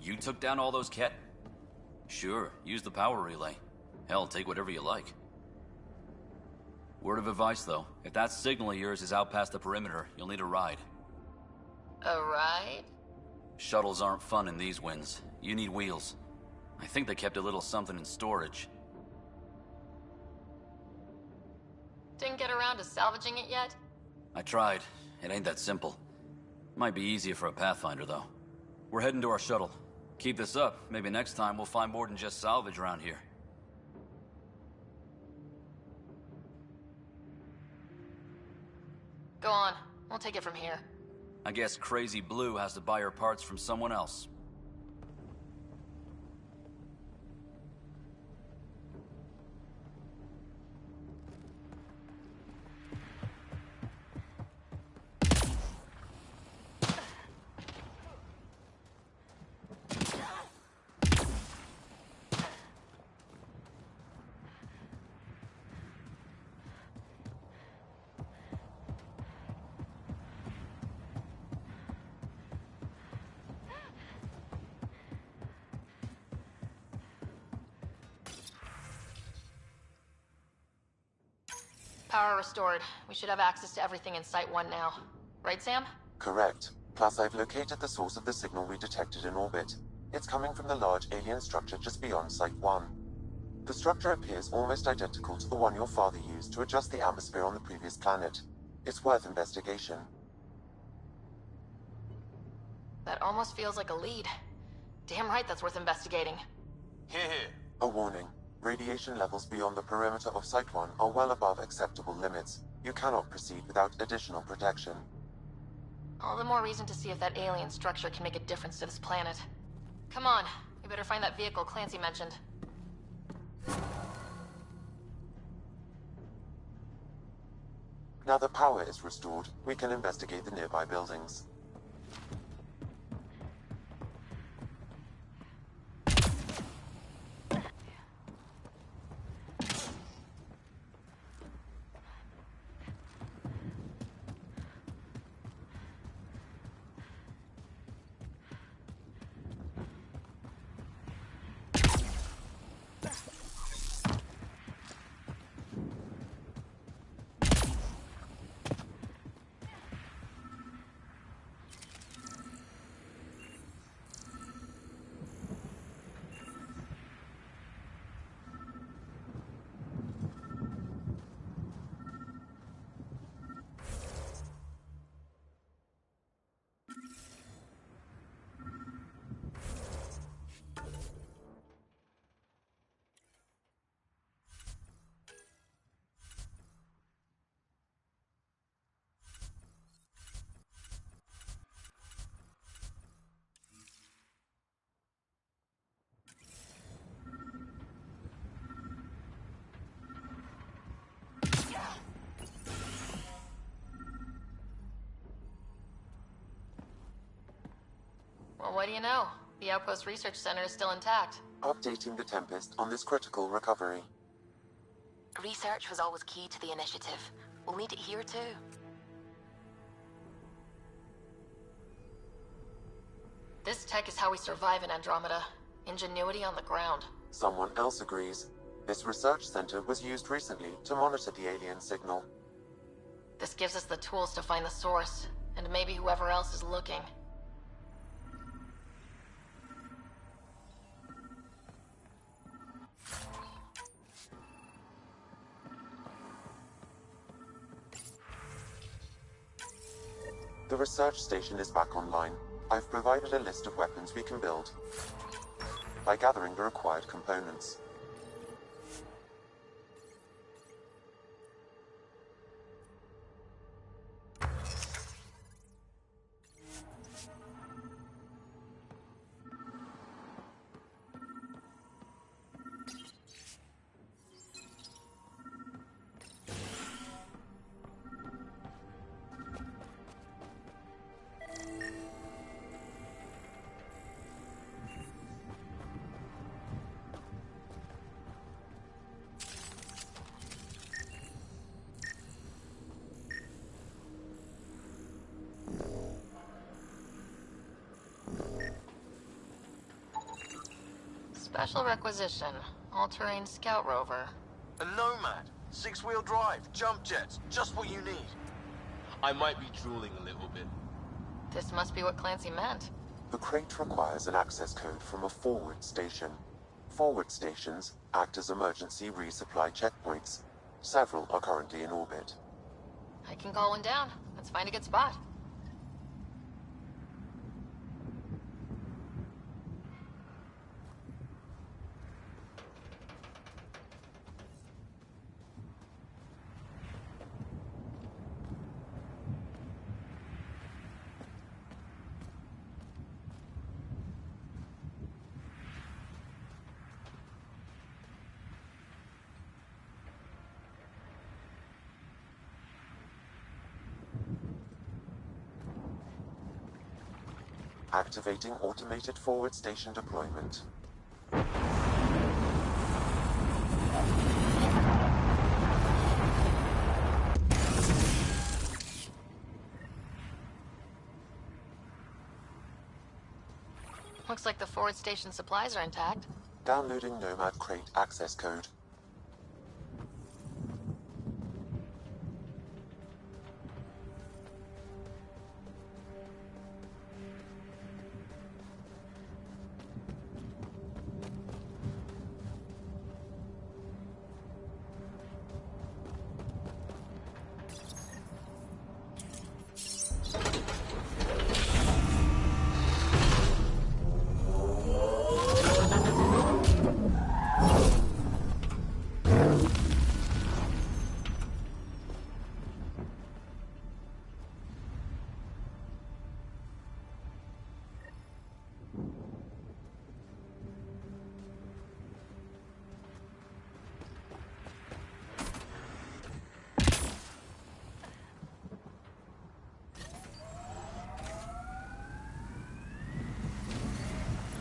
You took down all those cat? Sure, use the power relay. Hell, take whatever you like. Word of advice, though. If that signal of yours is out past the perimeter, you'll need a ride. A ride? Shuttles aren't fun in these winds. You need wheels. I think they kept a little something in storage. Didn't get around to salvaging it yet? I tried. It ain't that simple. Might be easier for a Pathfinder, though. We're heading to our shuttle. Keep this up. Maybe next time we'll find more than just salvage around here. Go on. We'll take it from here. I guess Crazy Blue has to buy her parts from someone else. Power restored. We should have access to everything in Site 1 now. Right, Sam? Correct. Plus, I've located the source of the signal we detected in orbit. It's coming from the large alien structure just beyond Site 1. The structure appears almost identical to the one your father used to adjust the atmosphere on the previous planet. It's worth investigation. That almost feels like a lead. Damn right that's worth investigating. A warning. Radiation levels beyond the perimeter of Site 1 are well above acceptable limits. You cannot proceed without additional protection. All the more reason to see if that alien structure can make a difference to this planet. Come on, we better find that vehicle Clancy mentioned. Now that power is restored, we can investigate the nearby buildings. Well, what do you know? The Outpost Research Center is still intact. Updating the Tempest on this critical recovery. Research was always key to the initiative. We'll need it here too. This tech is how we survive in Andromeda. Ingenuity on the ground. Someone else agrees. This research center was used recently to monitor the alien signal. This gives us the tools to find the source, and maybe whoever else is looking. The research station is back online. I've provided a list of weapons we can build by gathering the required components. Special requisition. All-terrain scout rover. A Nomad. 6-wheel drive. Jump jets. Just what you need. I might be drooling a little bit. This must be what Clancy meant. The crate requires an access code from a forward station. Forward stations act as emergency resupply checkpoints. Several are currently in orbit. I can call one down. Let's find a good spot. Activating automated forward station deployment. Looks like the forward station supplies are intact. Downloading Nomad crate access code.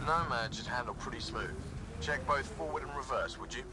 Nomad should handle pretty smooth. Check both forward and reverse, would you?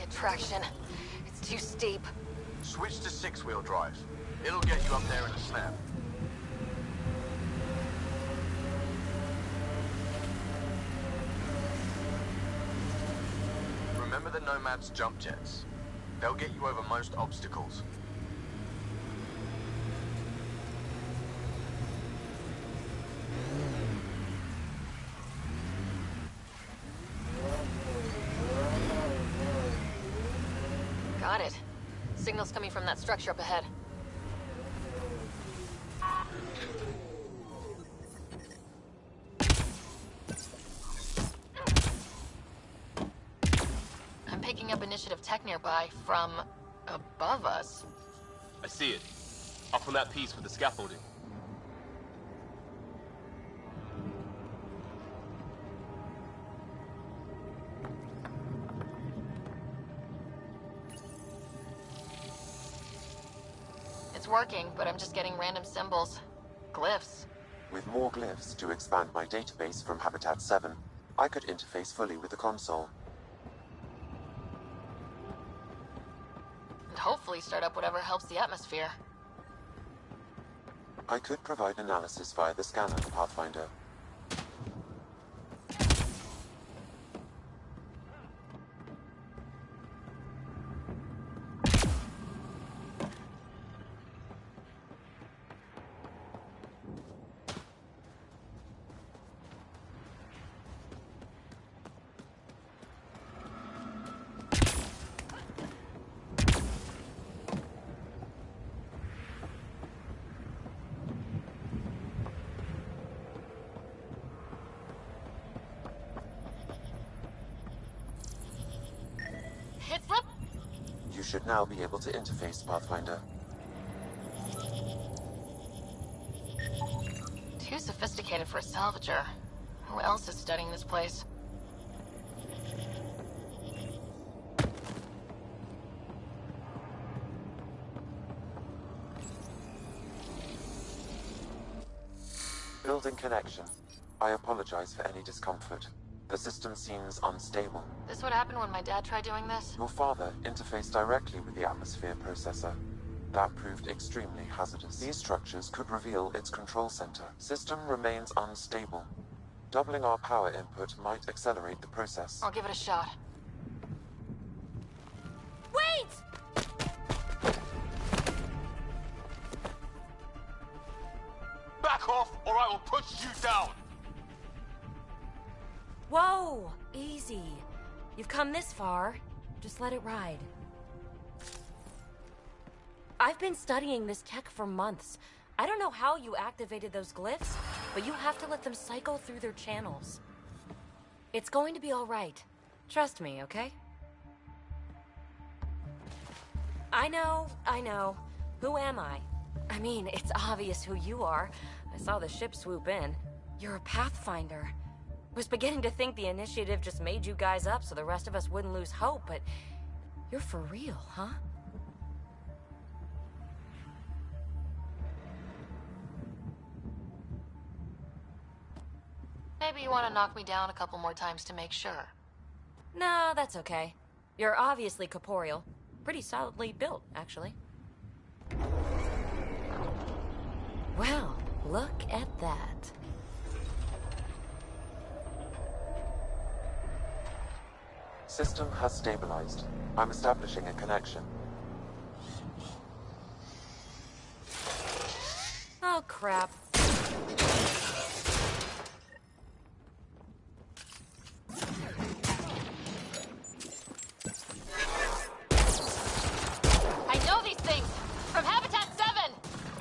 Traction. It's too steep. Switch to 6-wheel drive. It'll get you up there in a snap. Remember the Nomad's jump jets. They'll get you over most obstacles. Got it. Signal's coming from that structure up ahead. I'm picking up initiative tech nearby from above us. I see it. Up on that piece with the scaffolding. It's working, but I'm just getting random symbols. Glyphs. With more glyphs to expand my database from Habitat 7, I could interface fully with the console. And hopefully start up whatever helps the atmosphere. I could provide analysis via the scanner, Pathfinder. should now be able to interface, Pathfinder. Too sophisticated for a salvager. Who else is studying this place? Building connection. I apologize for any discomfort. The system seems unstable. This would happen when my dad tried doing this? Your father interfaced directly with the atmosphere processor. That proved extremely hazardous. These structures could reveal its control center. System remains unstable. Doubling our power input might accelerate the process. I'll give it a shot. Wait! Back off, or I will push you down! Whoa! Easy. You've come this far. Just let it ride. I've been studying this tech for months. I don't know how you activated those glyphs, but you have to let them cycle through their channels. It's going to be all right. Trust me, okay? I know. Who am I? I mean, it's obvious who you are. I saw the ship swoop in. You're a Pathfinder. Was beginning to think the initiative just made you guys up so the rest of us wouldn't lose hope, but you're for real, huh? Maybe you want to knock me down a couple more times to make sure. No, that's okay. You're obviously corporeal. Pretty solidly built, actually. Well, look at that. System has stabilized. I'm establishing a connection. Oh, crap. I know these things! From Habitat 7!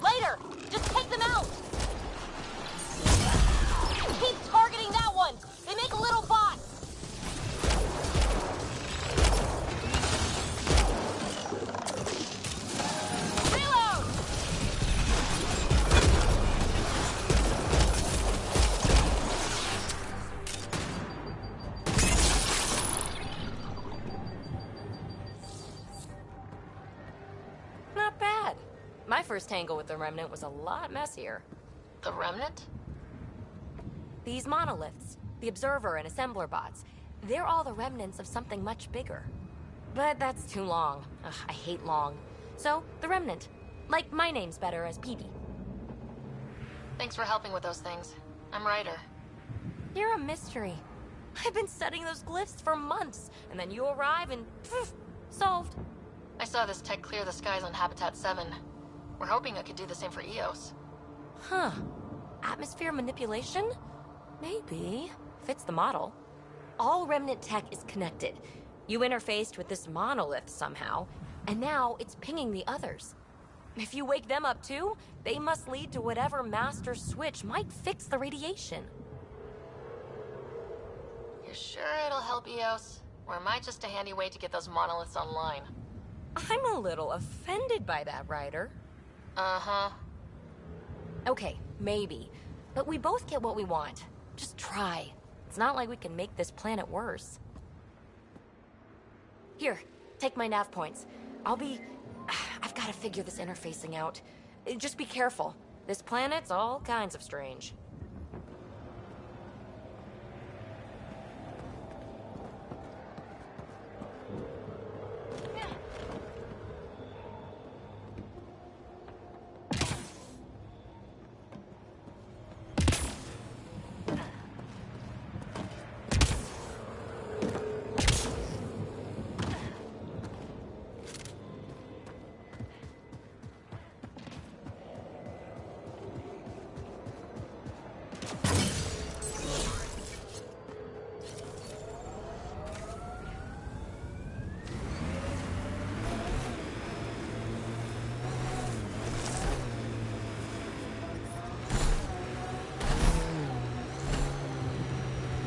Later! Just take them out! Keep targeting that one! They make a little bot! Reload! Not bad. My first tangle with the Remnant was a lot messier. The Remnant? These monoliths, the Observer and Assembler bots, they're all the remnants of something much bigger. But that's too long. Ugh, I hate long. So, the Remnant. Like, my name's better as PB. Thanks for helping with those things. I'm Ryder. You're a mystery. I've been studying those glyphs for months, and then you arrive and poof, solved. I saw this tech clear the skies on Habitat 7. We're hoping it could do the same for EOS. Huh. Atmosphere manipulation? Maybe. Fits the model. All Remnant tech is connected. You interfaced with this monolith somehow, and now it's pinging the others. If you wake them up too, they must lead to whatever master switch might fix the radiation. You're sure it'll help EOS? Or am I just a handy way to get those monoliths online? I'm a little offended by that, Ryder. Uh-huh. Okay, maybe. But we both get what we want. Just try. It's not like we can make this planet worse. Here, take my nav points. I've got to figure this interfacing out. Just be careful. This planet's all kinds of strange.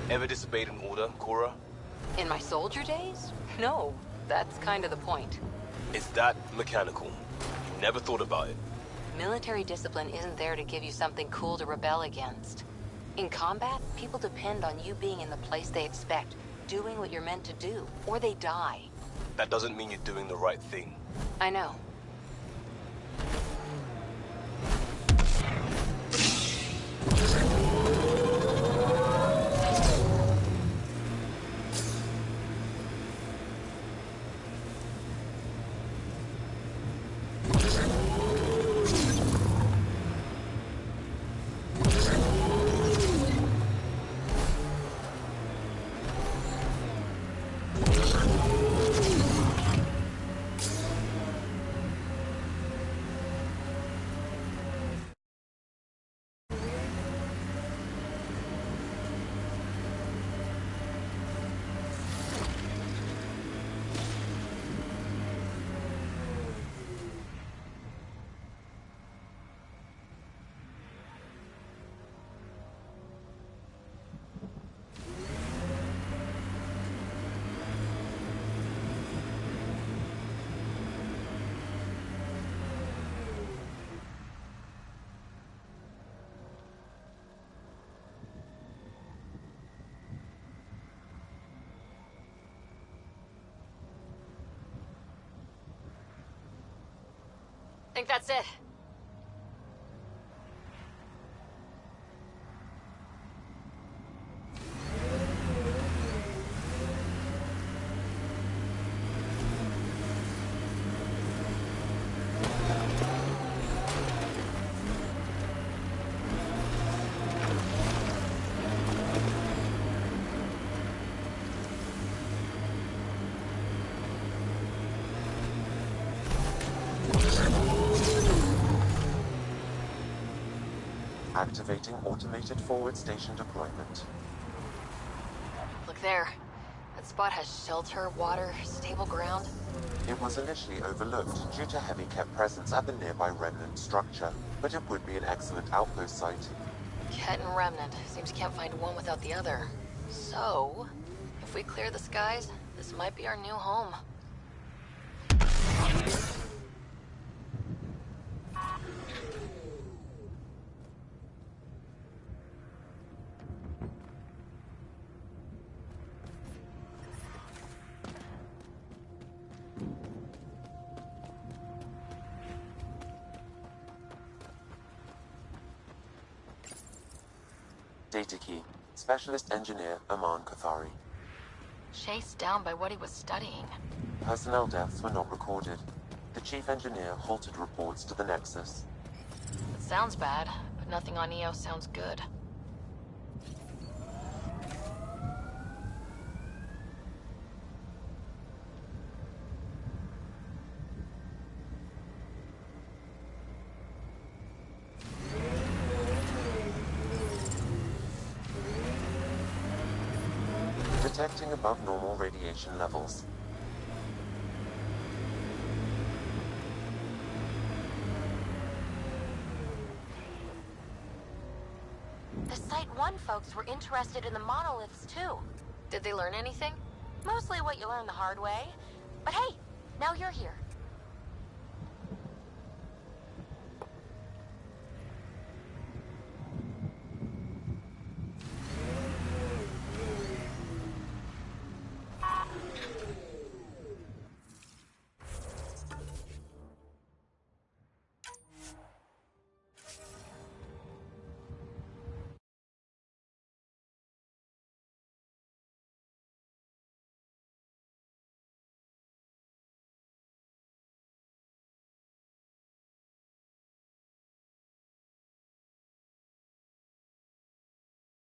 Ever disobeyed an order, Cora? In my soldier days? No, that's kind of the point. It's that mechanical. You never thought about it. Military discipline isn't there to give you something cool to rebel against. In combat, people depend on you being in the place they expect, doing what you're meant to do, or they die. That doesn't mean you're doing the right thing. I know. I think that's it. Activating automated forward station deployment. Look there. That spot has shelter, water, stable ground. It was initially overlooked due to heavy Ket presence at the nearby Remnant structure, but it would be an excellent outpost site. Ket and Remnant. Seems you can't find one without the other. So, if we clear the skies, this might be our new home. Data key. Specialist Engineer Aman Kathari. Chased down by what he was studying. Personnel deaths were not recorded. The Chief Engineer halted reports to the Nexus. It sounds bad, but nothing on EOS sounds good. Detecting above normal radiation levels. The Site 1 folks were interested in the monoliths, too. Did they learn anything? Mostly what you learn the hard way. But hey, now you're here.